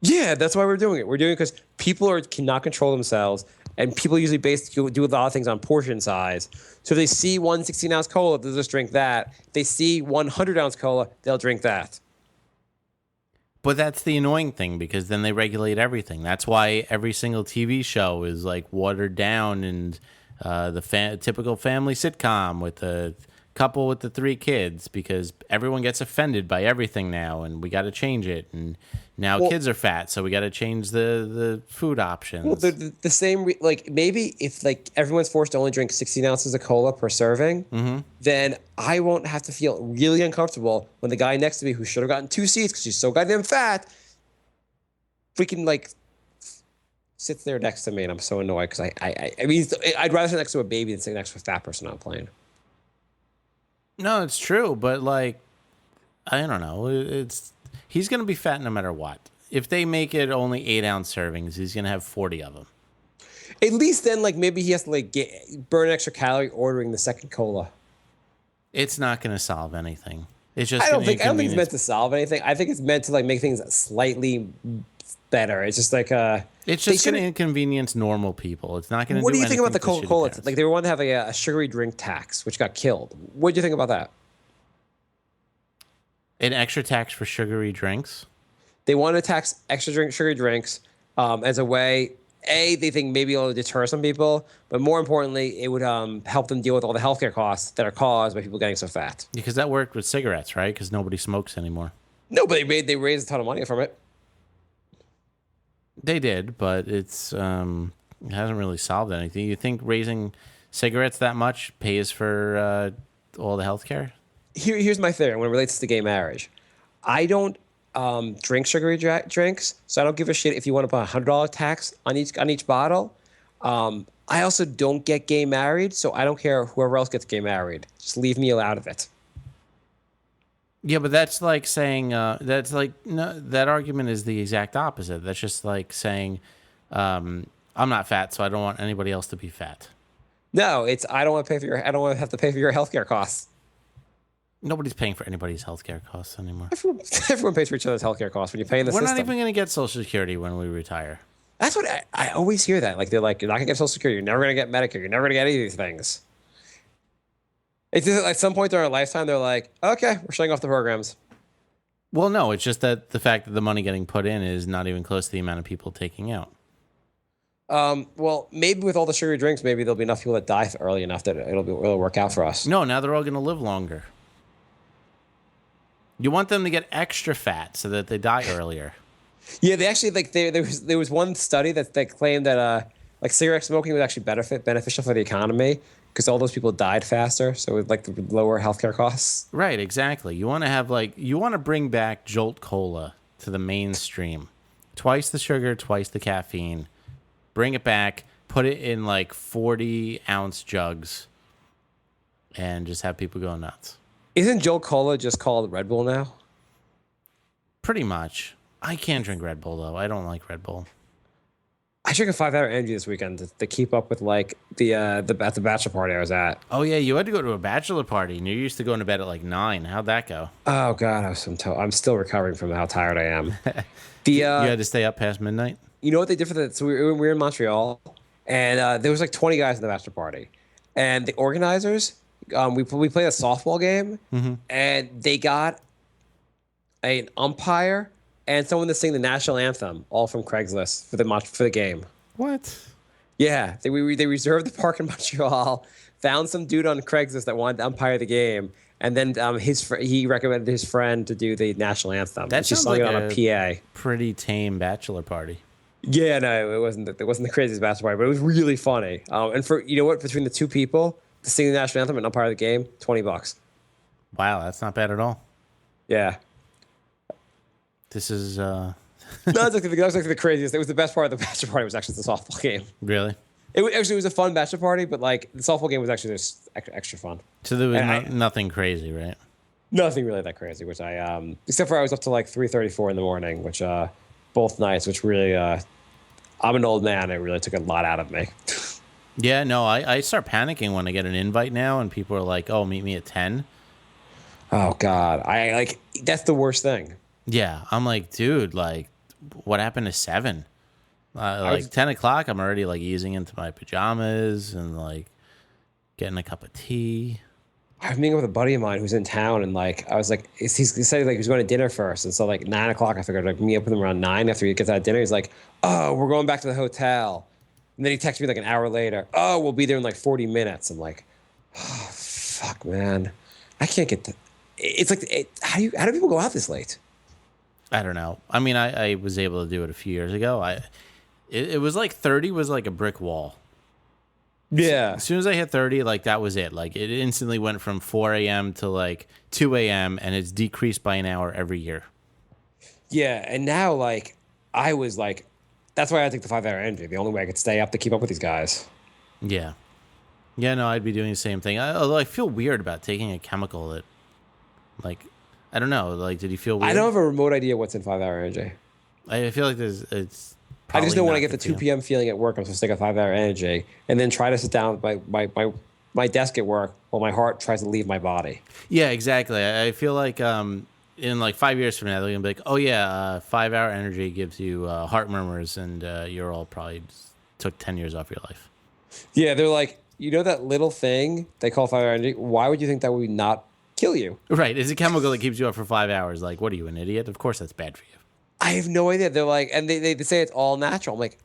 Yeah, that's why we're doing it. We're doing it because people cannot control themselves, and people usually do a lot of things on portion size. So if they see one 16-ounce cola, they'll just drink that. If they see 100-ounce cola, they'll drink that. But that's the annoying thing, because then they regulate everything. That's why every single TV show is like watered down, and the typical family sitcom with the couple with the 3 kids, because everyone gets offended by everything now, and we got to change it. And now kids are fat, so we got to change the food options. Well, the same, like maybe if like everyone's forced to only drink 16 ounces of cola per serving, then I won't have to feel really uncomfortable when the guy next to me, who should have gotten 2 seats because he's so goddamn fat, freaking like sits there next to me, and I'm so annoyed because I mean, I'd rather sit next to a baby than sit next to a fat person on a plane. No, it's true, but like, I don't know. He's going to be fat no matter what. If they make it only 8-ounce servings, he's going to have 40 of them. At least then, like maybe he has to like burn an extra calorie ordering the second cola. It's not going to solve anything. It's just I don't think it's meant to solve anything. I think it's meant to like make things slightly better. It's just like it's just going to inconvenience normal people. It's not going to. What do you think about the Coca-Cola? Like they wanted to have a sugary drink tax, which got killed. What do you think about that? An extra tax for sugary drinks? They want to tax sugary drinks as a way. They think maybe it'll deter some people, but more importantly, it would help them deal with all the healthcare costs that are caused by people getting so fat. Because that worked with cigarettes, right? Because nobody smokes anymore. No, but they raised a ton of money from it. They did, but it hasn't really solved anything. You think raising cigarettes that much pays for all the healthcare? Here's my theory when it relates to gay marriage. I don't drink sugary drinks, so I don't give a shit if you want to put a $100 tax on each bottle. I also don't get gay married, so I don't care whoever else gets gay married. Just leave me out of it. Yeah, but that's like saying that argument is the exact opposite. That's just like saying I'm not fat, so I don't want anybody else to be fat. No, it's I don't want to have to pay for your healthcare costs. Nobody's paying for anybody's healthcare costs anymore. Everyone pays for each other's healthcare costs when you pay in the We're system. not even going to get Social Security when we retire. That's what I always hear that. Like they're like, you're not going to get Social Security. You're never going to get Medicare. You're never going to get any of these things. It's just, at some point during our lifetime, they're like, okay, we're shutting off the programs. Well, no, it's just that the fact that the money getting put in is not even close to the amount of people taking out. Well, maybe with all the sugary drinks, maybe there'll be enough people that die early enough that it'll work out for us. No, now they're all going to live longer. You want them to get extra fat so that they die earlier. Yeah, they actually there was one study that claimed that like cigarette smoking was actually beneficial for the economy because all those people died faster, so it would like lower healthcare costs. Right, exactly. You want to bring back Jolt Cola to the mainstream. Twice the sugar, twice the caffeine. Bring it back, put it in like 40-ounce jugs, and just have people go nuts. Isn't Jolt Cola just called Red Bull now? Pretty much. I can't drink Red Bull, though. I don't like Red Bull. I drank a 5-hour energy this weekend to keep up with like the bachelor party I was at. Oh, yeah, you had to go to a bachelor party, and you're used to going to bed at like 9. How'd that go? Oh, God, I'm still recovering from how tired I am. You had to stay up past midnight? You know what they did for that? So we were in Montreal, and there was like 20 guys in the bachelor party. And the organizers, we played a softball game, and they got an umpire and someone to sing the national anthem, all from Craigslist for the game. What? Yeah, they reserved the park in Montreal, found some dude on Craigslist that wanted to umpire the game, and then he recommended his friend to do the national anthem. That just sounds sung like it on a PA. Pretty tame bachelor party. Yeah, no, it wasn't the craziest bachelor party, but it was really funny. And for you know what, between the two people to sing the national anthem and umpire the game, $20. Wow, that's not bad at all. Yeah. This is No, that was like the craziest. It was the best part of the bachelor party was actually the softball game. really. It was a fun bachelor party, but like the softball game was actually just extra fun. So there was nothing crazy, right? Nothing really that crazy, which I except for I was up to like 3:34 in the morning, which both nights, which really I'm an old man. It really took a lot out of me. Yeah, no, I start panicking when I get an invite now, and people are like, "Oh, meet me at 10." Oh God, that's the worst thing. Yeah, I'm like, dude, like, what happened to 7? Like 10 o'clock, I'm already like easing into my pajamas and like getting a cup of tea. I was meeting with a buddy of mine who's in town, and like I was like, he said like he was going to dinner first, and so like 9 o'clock, I figured like meet up with him around 9 after he gets out of dinner. He's like, oh, we're going back to the hotel, and then he texted me like an hour later. Oh, we'll be there in like 40 minutes. I'm like, oh, fuck, man, I can't get. It's like, how do people go out this late? I don't know. I mean, I was able to do it a few years ago. It was like 30 was like a brick wall. Yeah. As soon as I hit 30, like that was it. Like it instantly went from 4 a.m. to like 2 a.m. and it's decreased by an hour every year. Yeah, and now like I was like, that's why I take the 5-hour energy. The only way I could stay up to keep up with these guys. Yeah. Yeah, no, I'd be doing the same thing. Although I feel weird about taking a chemical that, like, I don't know. Like, did you feel weird? I don't have a remote idea what's in 5-hour energy. I feel like it's. I just know when I get the the 2 p.m. feeling at work, I'm supposed to take a 5-hour energy and then try to sit down at my desk at work while my heart tries to leave my body. Yeah, exactly. I feel like in like 5 years from now, they're going to be like, oh, yeah, 5-hour energy gives you heart murmurs and you're all probably just took 10 years off your life. Yeah, they're like, you know that little thing they call 5-hour energy? Why would you think that would not kill you? Right. It's a chemical that keeps you up for 5 hours. Like, what are you, an idiot? Of course that's bad for you. I have no idea. They're like, and they say it's all natural. I'm like,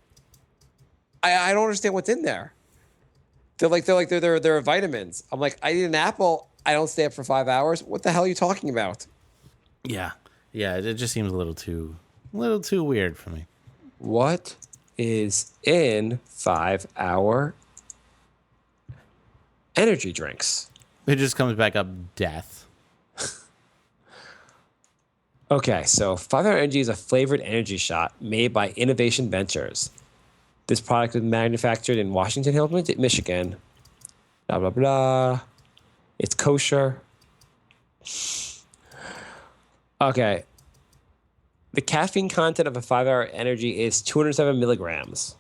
I don't understand what's in there. They're vitamins. I'm like, I eat an apple. I don't stay up for 5 hours. What the hell are you talking about? Yeah. Yeah, it just seems a little too weird for me. What is in 5-hour energy drinks? It just comes back up death. Okay, so 5-hour energy is a flavored energy shot made by Innovation Ventures. This product is manufactured in Washington Hills, Michigan. Blah, blah, blah. It's kosher. Okay. The caffeine content of a 5-hour energy is 207 milligrams.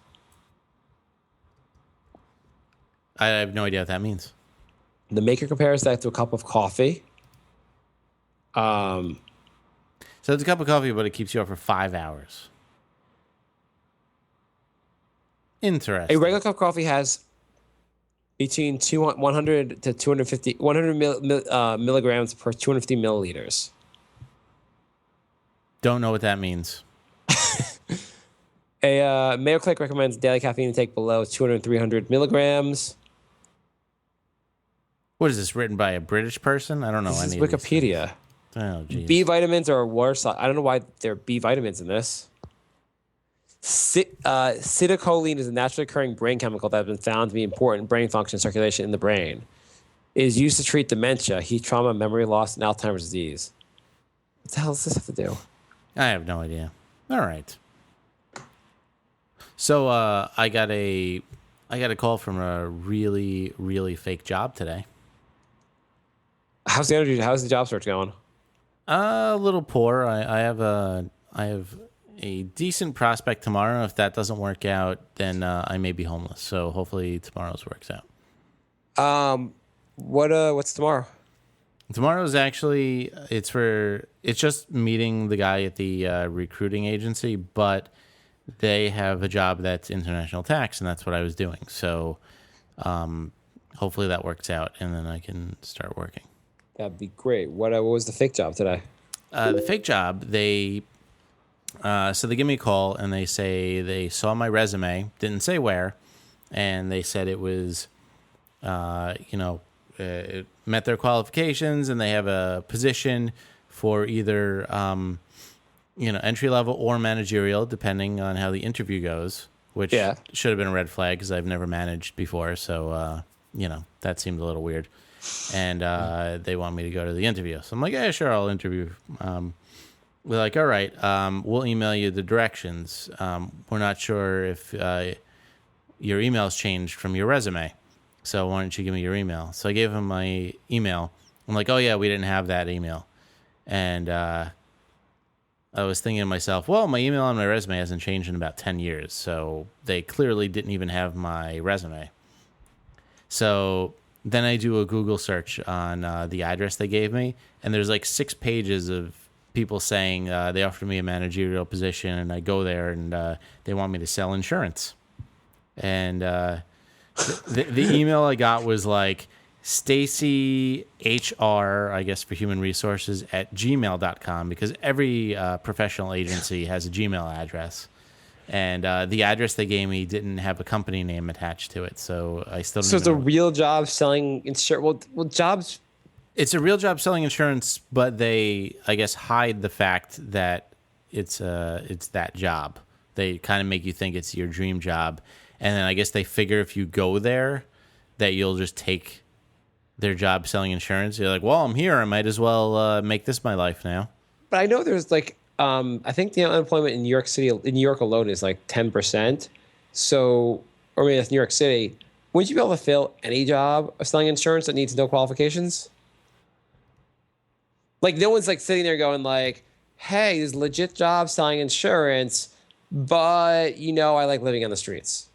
I have no idea what that means. The maker compares that to a cup of coffee. So it's a cup of coffee, but it keeps you up for 5 hours. Interesting. A regular cup of coffee has between 100 to 250, 100 milligrams per 250 milliliters. Don't know what that means. A Mayo Clinic recommends daily caffeine intake below 200 300 milligrams. What is this, written by a British person? I don't know This is any of these Wikipedia. things. Oh, geez. B vitamins are worse. I don't know why there are B vitamins in this. Acetylcholine is a naturally occurring brain chemical that has been found to be important in brain function and circulation in the brain. It is used to treat dementia, heat trauma, memory loss, and Alzheimer's disease. What the hell does this have to do? I have no idea. All right. So I got a call from a really, really fake job today. How's the job search going? A little poor. I have a decent prospect tomorrow. If that doesn't work out, then I may be homeless. So hopefully tomorrow's works out. What's tomorrow? Tomorrow's actually it's just meeting the guy at the recruiting agency, but they have a job that's international tax, and that's what I was doing. So hopefully that works out, and then I can start working. That'd be great. What was the fake job today? The fake job, so they give me a call and they say they saw my resume, didn't say where, and they said it was, it met their qualifications and they have a position for either, entry level or managerial, depending on how the interview goes, which should have been a red flag because I've never managed before. So, that seemed a little weird. And they want me to go to the interview. So I'm like, yeah, sure, I'll interview. We're like, all right, we'll email you the directions. We're not sure if your email's changed from your resume. So why don't you give me your email? So I gave him my email. I'm like, oh, yeah, we didn't have that email. And I was thinking to myself, well, my email on my resume hasn't changed in about 10 years. So they clearly didn't even have my resume. So then I do a Google search on the address they gave me, and there's like 6 pages of people saying they offered me a managerial position, and I go there and they want me to sell insurance. And the email I got was like Stacy HR, I guess for human resources, at gmail.com, because every professional agency has a Gmail address. And the address they gave me didn't have a company name attached to it, so I still don't So it's a even know. real job selling insurance. Well, jobs. It's a real job selling insurance, but they, I guess, hide the fact that it's that job. They kind of make you think it's your dream job, and then I guess they figure if you go there, that you'll just take their job selling insurance. You're like, well, I'm here. I might as well make this my life now. But I know there's like, I think the unemployment in New York City, in New York alone, is like 10%. So, or maybe that's New York City. Wouldn't you be able to fill any job of selling insurance that needs no qualifications? Like, no one's like sitting there going like, hey, there's a legit job selling insurance, but I like living on the streets.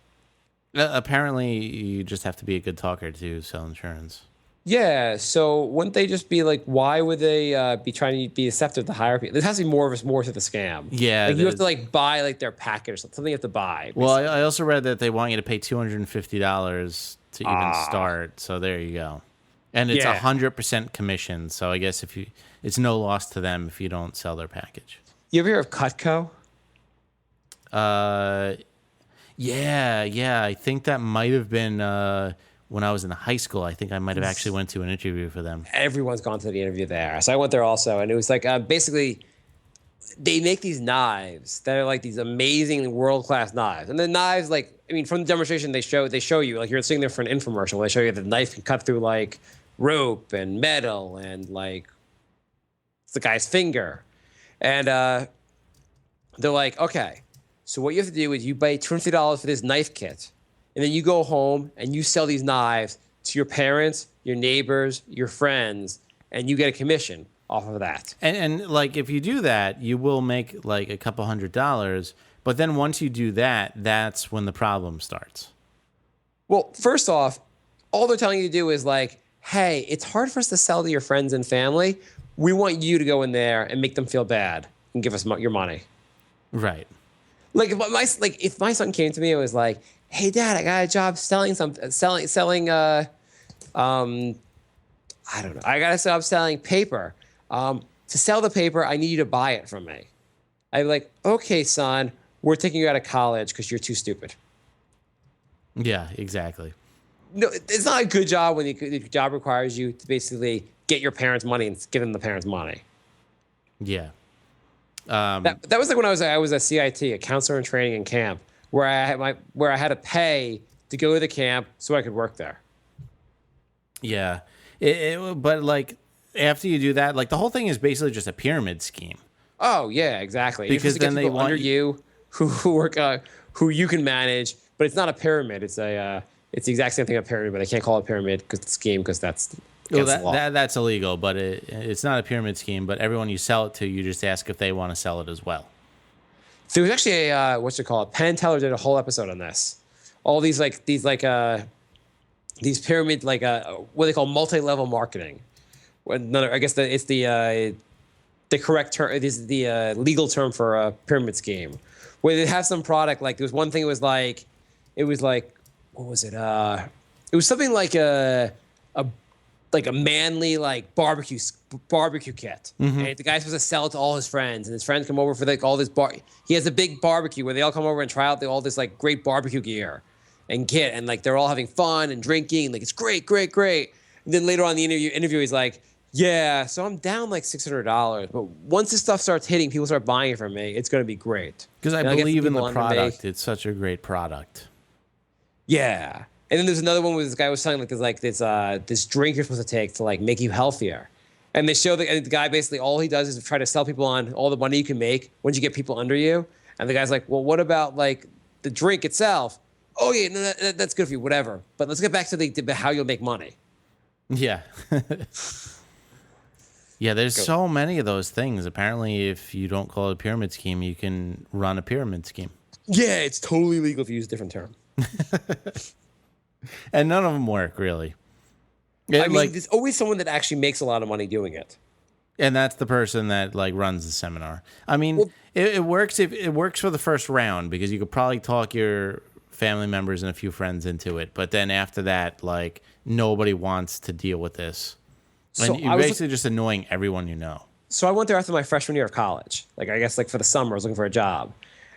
Apparently, you just have to be a good talker to sell insurance. Yeah, so wouldn't they just be like, why would they be trying to be deceptive to hire people? There has to be more to the scam. Yeah, like you have there's- to like buy like their package or something you have to buy. Well, I also read that they want you to pay $250 to even start. So there you go. And it's Yeah. 100% commission. So I guess it's no loss to them if you don't sell their package. You ever hear of Cutco? Yeah. I think that might have been when I was in high school. I think I might have actually went to an interview for them. Everyone's gone to the interview there. So I went there also, and it was like basically they make these knives that are like these amazing world-class knives. And the knives, like, I mean, from the demonstration they show you, like you're sitting there for an infomercial where they show you the knife can cut through like rope and metal and like it's the guy's finger. And they're like, okay, so what you have to do is you pay $250 for this knife kit, and then you go home and you sell these knives to your parents, your neighbors, your friends, and you get a commission off of that. And like if you do that, you will make like a couple $100. But then once you do that, that's when the problem starts. Well, first off, all they're telling you to do is like, hey, it's hard for us to sell to your friends and family. We want you to go in there and make them feel bad and give us your money. Right. Like if my son came to me and was like, "Hey, Dad, I got a job selling I don't know. I got a job selling paper. To sell the paper, I need you to buy it from me." I'd be like, "Okay, son, we're taking you out of college because you're too stupid." Yeah, exactly. No, it's not a good job when the job requires you to basically get your parents' money and give them the parents' money. Yeah. That was like when I was a CIT, a counselor in training in camp, where I had to pay to go to the camp so I could work there. Yeah. But like after you do that, like the whole thing is basically just a pyramid scheme. Oh yeah, exactly. Because You're supposed to get then they people want under you who work who you can manage, but it's not a pyramid. It's the exact same thing a pyramid, but I can't call it a pyramid because it's a scheme because that's against the law. That's illegal, but it's not a pyramid scheme. But everyone you sell it to, you just ask if they want to sell it as well. There was actually a Penn and Teller did a whole episode on this. All these pyramid what they call multi-level marketing. I guess it's the correct term. It is the legal term for a pyramid scheme, where they have some product. Like there was one thing. It was like what was it? It was something like a manly like barbecue kit. And the guy's supposed to sell it to all his friends, and his friends come over for like all this He has a big barbecue where they all come over and try out all this like great barbecue gear and kit, and like they're all having fun and drinking. Like it's great. And then later on in the interview, he's like, "Yeah, so I'm down like $600, but once this stuff starts hitting, people start buying it from me. It's going to be great Because I And I'll get believe in people the under me." product. It's such a great product. Yeah. And then there's another one where this guy was selling this drink you're supposed to take to like make you healthier. And they show the guy basically all he does is try to sell people on all the money you can make once you get people under you. And the guy's like, "Well, what about like the drink itself?" "Oh yeah, no, that's good for you, whatever. But let's get back to the how you'll make money." Yeah. Yeah, there's so many of those things. Apparently, if you don't call it a pyramid scheme, you can run a pyramid scheme. Yeah, it's totally legal if you use a different term. And none of them work, really. I mean, there's always someone that actually makes a lot of money doing it. And that's the person that like runs the seminar. I mean, it works if it works for the first round because you could probably talk your family members and a few friends into it. But then after that, like nobody wants to deal with this. So And you're basically just annoying everyone you know. So I went there after my freshman year of college. Like I guess like for the summer, I was looking for a job,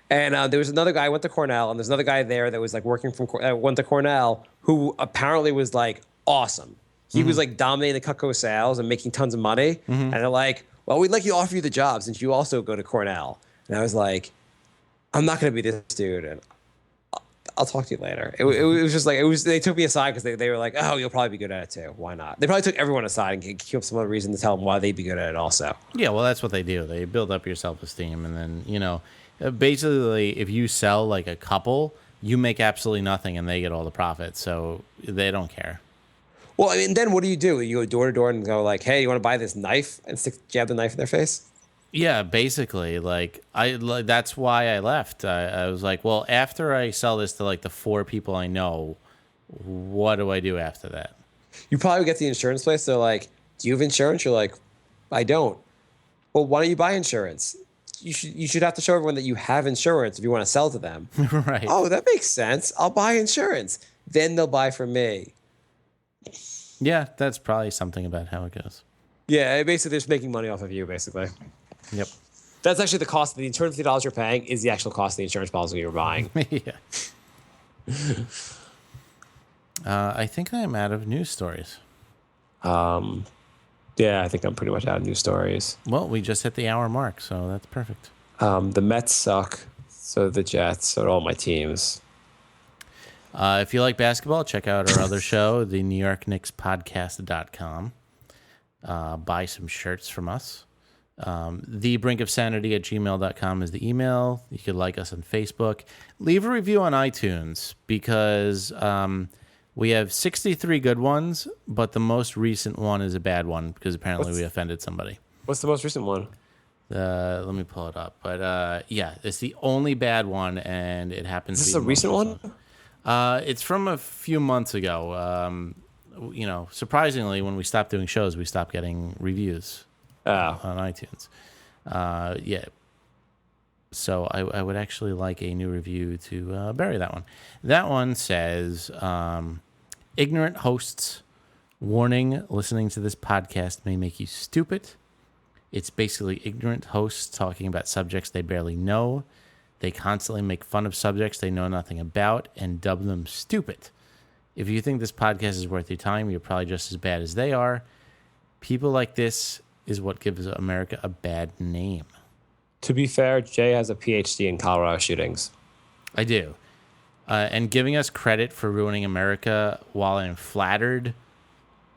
and there was another guy. I went to Cornell, and there's another guy there that was like working from went to Cornell, who apparently was like awesome. He was like dominating the Cutco sales and making tons of money. And they're like, "Well, we'd like to offer you the job since you also go to Cornell." And I was like, "I'm not going to be this dude." And I'll talk to you later. It was just like they took me aside because they were like, "Oh, you'll probably be good at it too. Why not?" They probably took everyone aside and came up with some other reason to tell them why they'd be good at it also. Yeah, well, that's what they do. They build up your self-esteem, and then basically, if you sell like a couple, you make absolutely nothing, and they get all the profit. So they don't care. Well, I mean, then what do? You go door to door and go like, "Hey, you want to buy this knife?" And jab the knife in their face. Yeah, basically, that's why I left. I was like, well, after I sell this to like the 4 people I know, what do I do after that? You probably get the insurance place. They're like, "Do you have insurance?" You're like, "I don't." Well, why don't you buy insurance? You should have to show everyone that you have insurance if you want to sell to them. Right. Oh, that makes sense. I'll buy insurance. Then they'll buy from me. Yeah, that's probably something about how it goes. Yeah, basically, they're just making money off of you, basically. Yep. That's actually the cost of the insurance. $50 you're paying is the actual cost of the insurance policy you're buying. Yeah. I think I am out of news stories. Yeah, I think I'm pretty much out of news stories. Well, we just hit the hour mark, so that's perfect. The Mets suck. So do the Jets. So do all my teams. If you like basketball, check out our other show, the New York Knicks Podcast.com. Buy some shirts from us. thebrinkofsanity@gmail.com is the email. You could like us on Facebook. Leave a review on iTunes because we have 63 good ones, but the most recent one is a bad one because apparently we offended somebody. What's the most recent one? Let me pull it up. But yeah, it's the only bad one, and it happens. Is this to a be the recent most one? It's from a few months ago. Surprisingly, when we stopped doing shows, we stopped getting reviews on iTunes. Yeah. So I would actually like a new review to bury that one. That one says, ignorant hosts, warning, listening to this podcast may make you stupid. It's basically ignorant hosts talking about subjects they barely know. They constantly make fun of subjects they know nothing about and dub them stupid. If you think this podcast is worth your time, you're probably just as bad as they are. People like this is what gives America a bad name. To be fair, Jay has a PhD in Colorado shootings. I do. And giving us credit for ruining America while I'm flattered,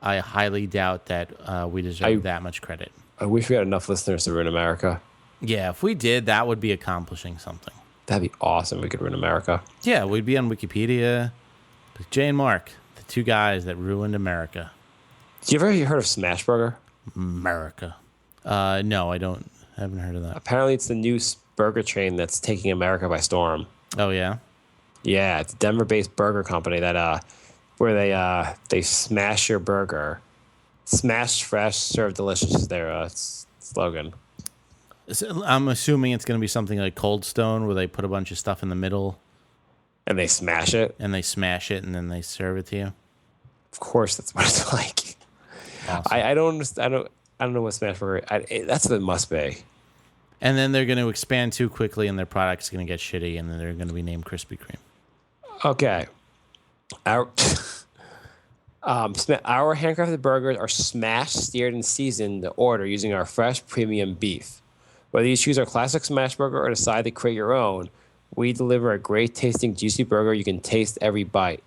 I highly doubt that we deserve that much credit. I wish we had enough listeners to ruin America. Yeah, if we did, that would be accomplishing something. That'd be awesome. We could ruin America. Yeah, we'd be on Wikipedia. Jay and Mark, the 2 guys that ruined America. You ever heard of Smashburger? America. No, I haven't heard of that. Apparently, it's the new burger chain that's taking America by storm. Oh, yeah? Yeah, it's a Denver-based burger company that where they smash your burger. Smash fresh, serve delicious is their slogan. So I'm assuming it's going to be something like Cold Stone, where they put a bunch of stuff in the middle. And they smash it? And they smash it, and then they serve it to you? Of course, that's what it's like. Awesome. I don't know what Smashburger. That's what it must be. And then they're going to expand too quickly, and their product's going to get shitty, and then they're going to be named Krispy Kreme. Okay. Our handcrafted burgers are smashed, seared, and seasoned to order using our fresh premium beef. Whether you choose our classic smash burger or decide to create your own, we deliver a great tasting, juicy burger you can taste every bite.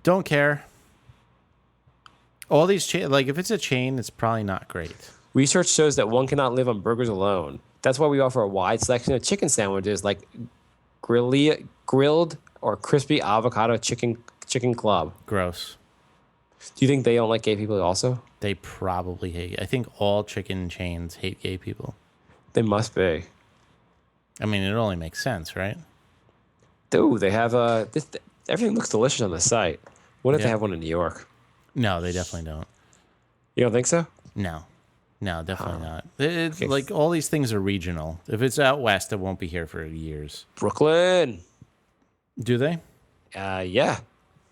Don't care. All these if it's a chain, it's probably not great. Research shows that one cannot live on burgers alone. That's why we offer a wide selection of chicken sandwiches like grilled or crispy avocado chicken club. Gross. Do you think they don't like gay people also? They probably hate. I think all chicken chains hate gay people. They must be. I mean, it only makes sense, right? Dude, they have everything looks delicious on the site. What if they have one in New York? No, they definitely don't. You don't think so? No, definitely not. It's like all these things are regional. If it's out west, it won't be here for years. Brooklyn. Do they? Yeah.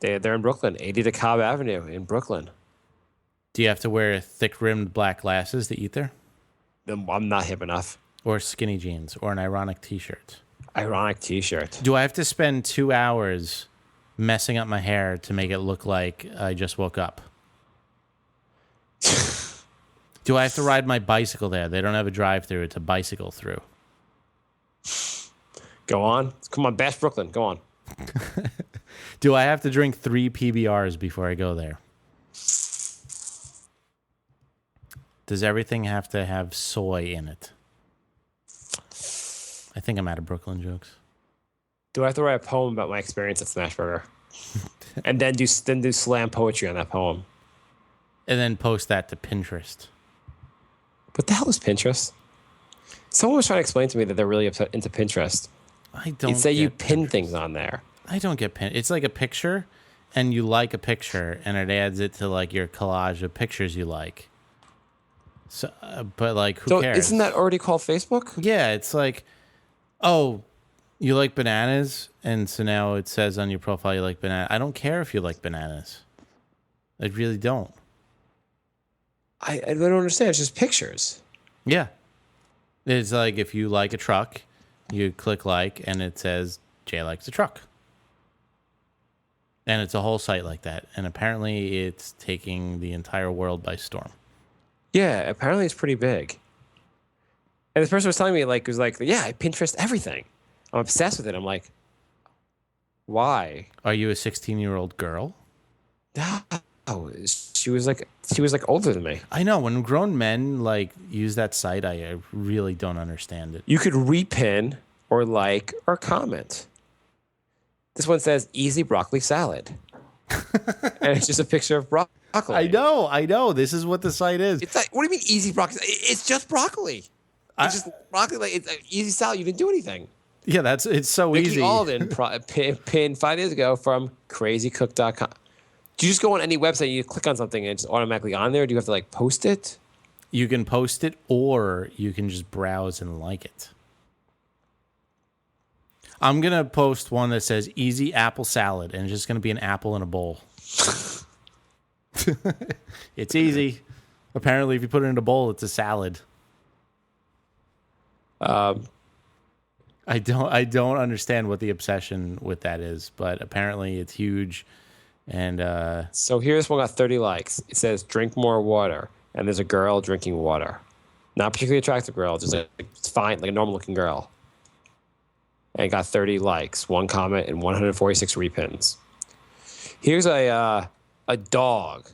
They're in Brooklyn, 80 DeKalb Avenue in Brooklyn. Do you have to wear thick-rimmed black glasses to eat there? I'm not hip enough. Or skinny jeans? Or an ironic T-shirt? Ironic T-shirt. Do I have to spend 2 hours messing up my hair to make it look like I just woke up? Do I have to ride my bicycle there? They don't have a drive-through. It's a bicycle through. Go on. Come on, bash Brooklyn. Go on. Do I have to drink 3 PBRs before I go there? Does everything have to have soy in it? I think I'm out of Brooklyn jokes. Do I have to write a poem about my experience at Smashburger? And then do slam poetry on that poem? And then post that to Pinterest. What the hell is Pinterest? Someone was trying to explain to me that they're really into Pinterest. I don't You'd say you get pin Pinterest. things on there. I don't get pin. It's like a picture, and you like a picture, and it adds it to like your collage of pictures you like. So, but like, who cares? Isn't that already called Facebook? Yeah, it's like, oh, you like bananas, and so now it says on your profile you like banana. I don't care if you like bananas. I really don't. I don't understand. It's just pictures. Yeah, it's like if you like a truck, you click like, and it says Jay likes a truck. And it's a whole site like that. And apparently it's taking the entire world by storm. Yeah, apparently it's pretty big. And this person was telling me, like, yeah, I Pinterest everything. I'm obsessed with it. I'm like, why? Are you a 16-year-old girl? No, she was like older than me. I know. When grown men, like, use that site, I really don't understand it. You could repin or like or comment. This one says easy broccoli salad. And it's just a picture of broccoli. I know. This is what the site is. It's like, what do you mean easy broccoli? It's just broccoli. It's just broccoli. Like, it's an easy salad. You didn't do anything. Yeah, it's so Nikki easy. Alden pinned 5 days ago from crazycook.com. Do you just go on any website, you click on something, and it's automatically on there? Or do you have to like post it? You can post it, or you can just browse and like it. I'm going to post one that says easy apple salad, and it's just going to be an apple in a bowl. It's easy. Apparently, if you put it in a bowl, it's a salad. I don't understand what the obsession with that is, but apparently it's huge. And So here's one got 30 likes. It says drink more water, and there's a girl drinking water. Not particularly attractive girl, just like it's fine, like a normal looking girl. And it got 30 likes, 1 comment, and 146 repins. Here's a dog,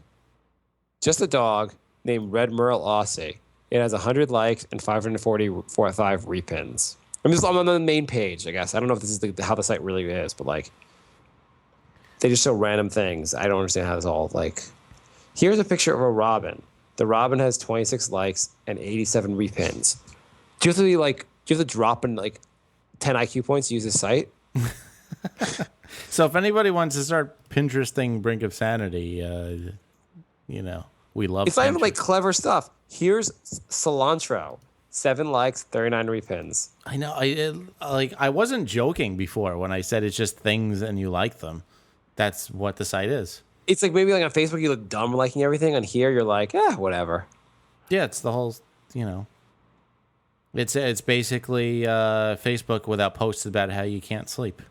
just a dog named Red Merle Aussie. It has 100 likes and 545 repins. I'm on the main page, I guess. I don't know if this is how the site really is, but like, they just show random things. I don't understand how this all like. Here's a picture of a robin. The robin has 26 likes and 87 repins. Do you have to drop in like 10 IQ points to use this site? so if anybody wants to start Pinteresting Brink of Sanity, we love It's not even Pinterest. like clever stuff. Here's cilantro. 7 likes, 39 repins. I know. I wasn't joking before when I said it's just things and you like them. That's what the site is. It's like maybe like on Facebook you look dumb liking everything. On here you're like, whatever. Yeah, it's the whole, It's basically Facebook without posts about how you can't sleep.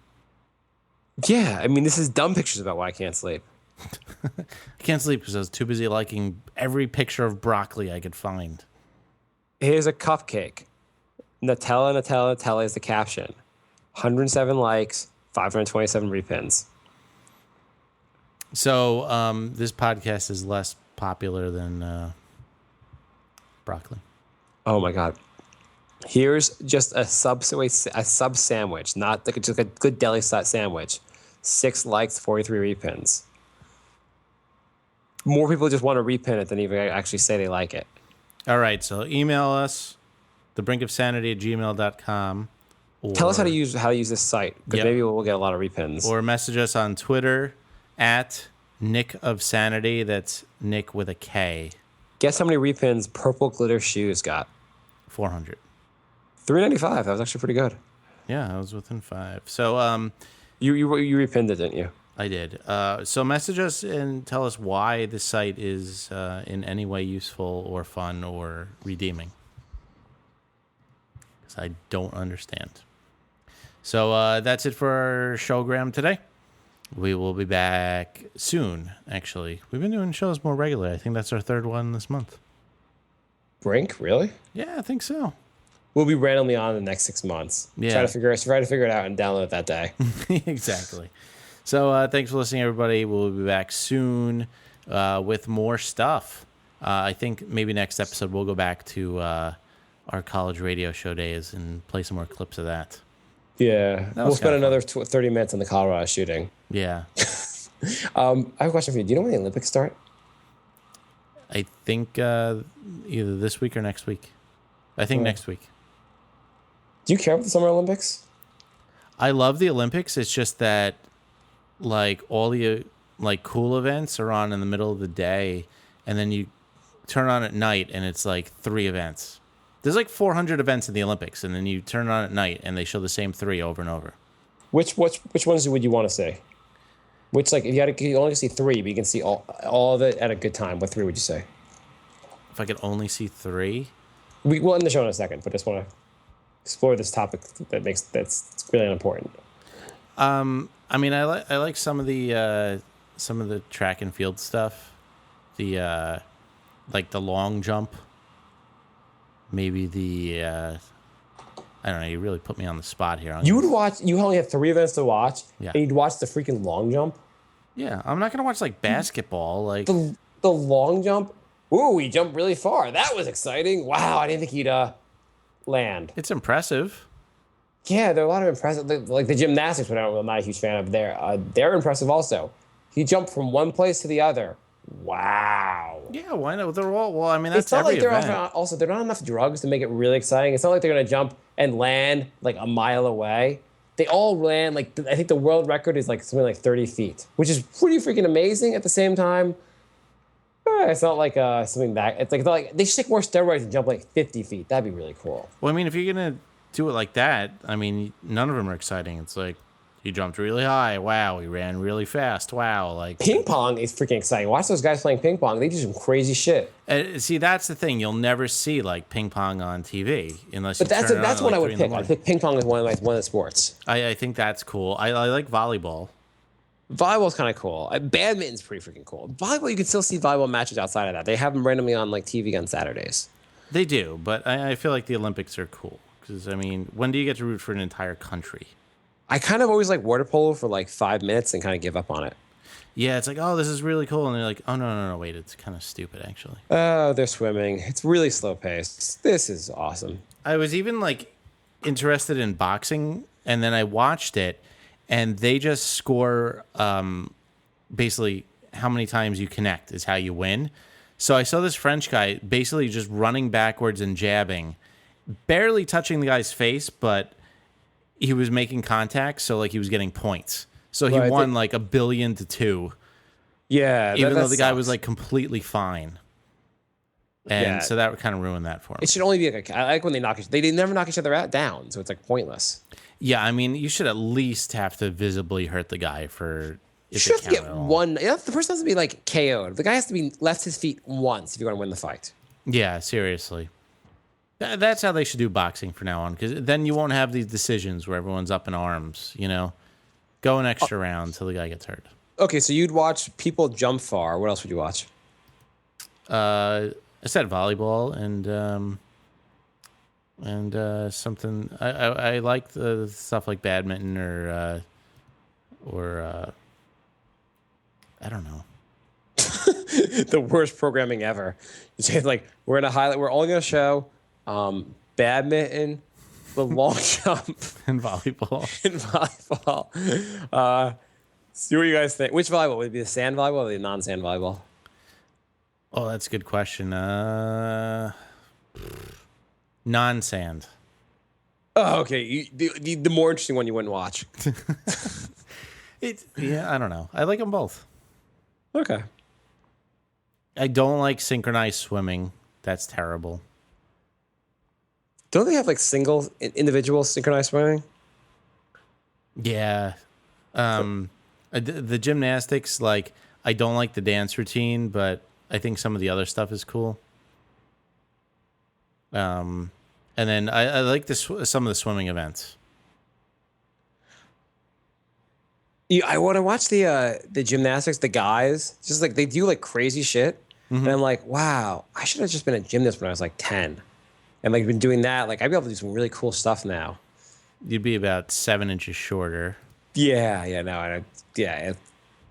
Yeah, I mean this is dumb pictures about why I can't sleep. I can't sleep because I was too busy liking every picture of broccoli I could find. Here's a cupcake. Nutella is the caption. 107 likes, 527 repins. So this podcast is less popular than broccoli. Oh my god. Here's just a sub sandwich, not like just a good deli sandwich. 6 likes, 43 repins. More people just want to repin it than even actually say they like it. All right, so email us, thebrinkofsanity@gmail.com. Tell us how to use this site, because Yep. maybe we'll get a lot of repins. Or message us on Twitter @Nick of Sanity. That's Nick with a K. Guess how many repins purple glitter shoes got? 400. $395. That was actually pretty good. Yeah, I was within 5. So You repinned it, didn't you? I did. So message us and tell us why the site is in any way useful or fun or redeeming. Because I don't understand. So that's it for our showgram today. We will be back soon, actually. We've been doing shows more regularly. I think that's our 3rd one this month. Brink, really? Yeah, I think so. We'll be randomly on the next 6 months. Yeah. Try to figure it out and download it that day. Exactly. So thanks for listening, everybody. We'll be back soon with more stuff. I think maybe next episode we'll go back to our college radio show days and play some more clips of that. Yeah. We'll was spend kinda another 30 minutes on the Colorado shooting. Yeah. I have a question for you. Do you know when the Olympics start? I think either this week or next week. I think next week. Do you care about the Summer Olympics? I love the Olympics. It's just that, like, all the like cool events are on in the middle of the day, and then you turn on at night, and it's like 3 events. There's like 400 events in the Olympics, and then you turn on at night, and they show the same 3 over and over. Which ones would you want to see? Which, like, if you only see 3, but you can see all of it at a good time, what 3 would you say? If I could only see 3, We'll end the show in a second, but just want to explore this topic that's really important. I mean, I like some of the track and field stuff, the like the long jump, maybe the I don't know. You really put me on the spot here. You only have 3 events to watch, Yeah. and you'd watch the freaking long jump. Yeah, I'm not gonna watch like basketball. Like The long jump. Ooh, he jumped really far. That was exciting. Wow, I didn't think he'd land. it's impressive. Yeah, there are a lot of impressive, like the gymnastics, which I'm not a huge fan of. They're impressive also. He jumped from one place to the other. Wow. Yeah, why not? They're all well. I mean, that's It's not every like event. there are not enough drugs to make it really exciting. It's not like they're gonna jump and land like a mile away. They all land like I think the world record is like something like 30 feet, which is pretty freaking amazing. At the same time, it's not like something that it's like they should take more steroids and jump like 50 feet. That'd be really cool. Well, I mean, if you're gonna do it like that, I mean, none of them are exciting. It's like he jumped really high. Wow, he ran really fast. Wow, like Ping pong is freaking exciting. Watch those guys playing ping pong. They do some crazy shit. see, that's the thing. You'll never see like ping pong on TV unless. But you turn it that's on what at, I like, would 3 in the pick. I morning. pick ping pong as one of the sports. I think that's cool. I like volleyball. Volleyball's kind of cool. Badminton's pretty freaking cool. Volleyball, you can still see volleyball matches outside of that. They have them randomly on like TV on Saturdays. They do, but I feel like the Olympics are cool because I mean, when do you get to root for an entire country? I kind of always like water polo for like 5 minutes and kind of give up on it. Yeah, it's like, oh, this is really cool, and they're like, oh no, wait, it's kind of stupid actually. Oh, they're swimming. It's really slow paced. This is awesome. I was even like interested in boxing, and then I watched it, and they just score basically how many times you connect is how you win. So I saw this French guy basically just running backwards and jabbing, barely touching the guy's face, but he was making contact, so like he was getting points. So he Right, won like 1 billion to 2, Yeah, even though that the guy was sucks. like completely fine. And Yeah. so that kind of ruined that for him. It should only be like I like when they never knock each other down, so it's like pointless. Yeah, I mean, you should at least have to visibly hurt the guy for it You to should have to count get at all. one. The person has to be like KO'd. The guy has to be left his feet once if you want to win the fight. Yeah, seriously. That's how they should do boxing from now on, because then you won't have these decisions where everyone's up in arms, you know? Go an extra round till the guy gets hurt. Okay, so you'd watch people jump far. What else would you watch? I said volleyball and something. I like the stuff like badminton or I don't know. The worst programming ever. You say like we're only gonna show badminton, the long jump, And volleyball. and volleyball. See what you guys think. Which volleyball would it be? The sand volleyball or the non-sand volleyball? Oh, that's a good question. Non-sand. Oh, okay. The more interesting one you wouldn't watch. Yeah, I don't know. I like them both. Okay. I don't like synchronized swimming. That's terrible. Don't they have like single individual synchronized swimming? Yeah. The gymnastics, like, I don't like the dance routine, but I think some of the other stuff is cool. And then I like some of the swimming events. Yeah, I want to watch the gymnastics, the guys. Just like they do like crazy shit. And I'm like, wow, I should have just been a gymnast when I was like 10. And like been doing that. Like I'd be able to do some really cool stuff now. You'd be about 7 inches shorter. Yeah, it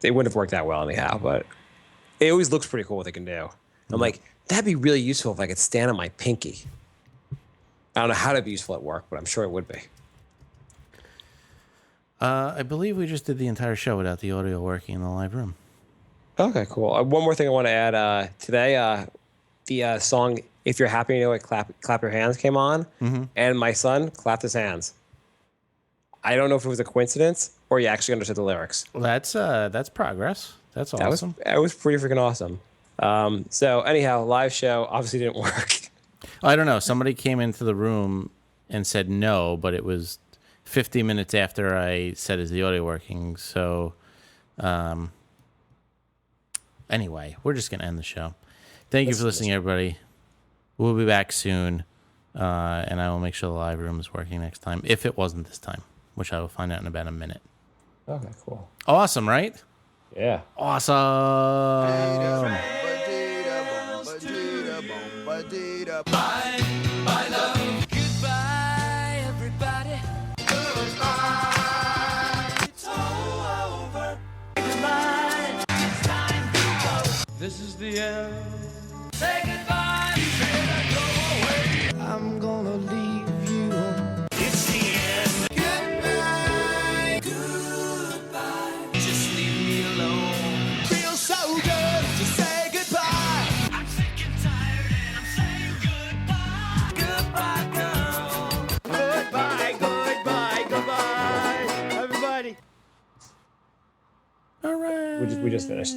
wouldn't have worked out well anyhow, but it always looks pretty cool what they can do. I'm like, that'd be really useful if I could stand on my pinky. I don't know how to be useful at work, but I'm sure it would be. I believe we just did the entire show without the audio working in the live room. Okay, cool. One more thing I want to add. Today, the song "If You're Happy, You Know It," clap your hands came on, and my son clapped his hands. I don't know if it was a coincidence or he actually understood the lyrics. Well, that's progress. That's awesome. That was pretty freaking awesome. So anyhow, live show obviously didn't work. I don't know. Somebody came into the room and said no, but it was 50 minutes after I said, "Is the audio working?" So, anyway, we're just gonna end the show. Thank you for listening, everybody. We'll be back soon, and I will make sure the live room is working next time. If it wasn't this time, which I will find out in about a minute. Okay, cool. Awesome, right? Yeah. Awesome. Goodbye, everybody. It's all over. Goodbye. It's time to go. This is the end. Say goodbye. You better go away. I'm gonna leave you. It's the end. Goodbye. Goodbye. Just leave me alone. Feels so good to say goodbye. I'm sick and tired and I'm saying goodbye. Goodbye, girl. Goodbye, everybody. All right. We just finished.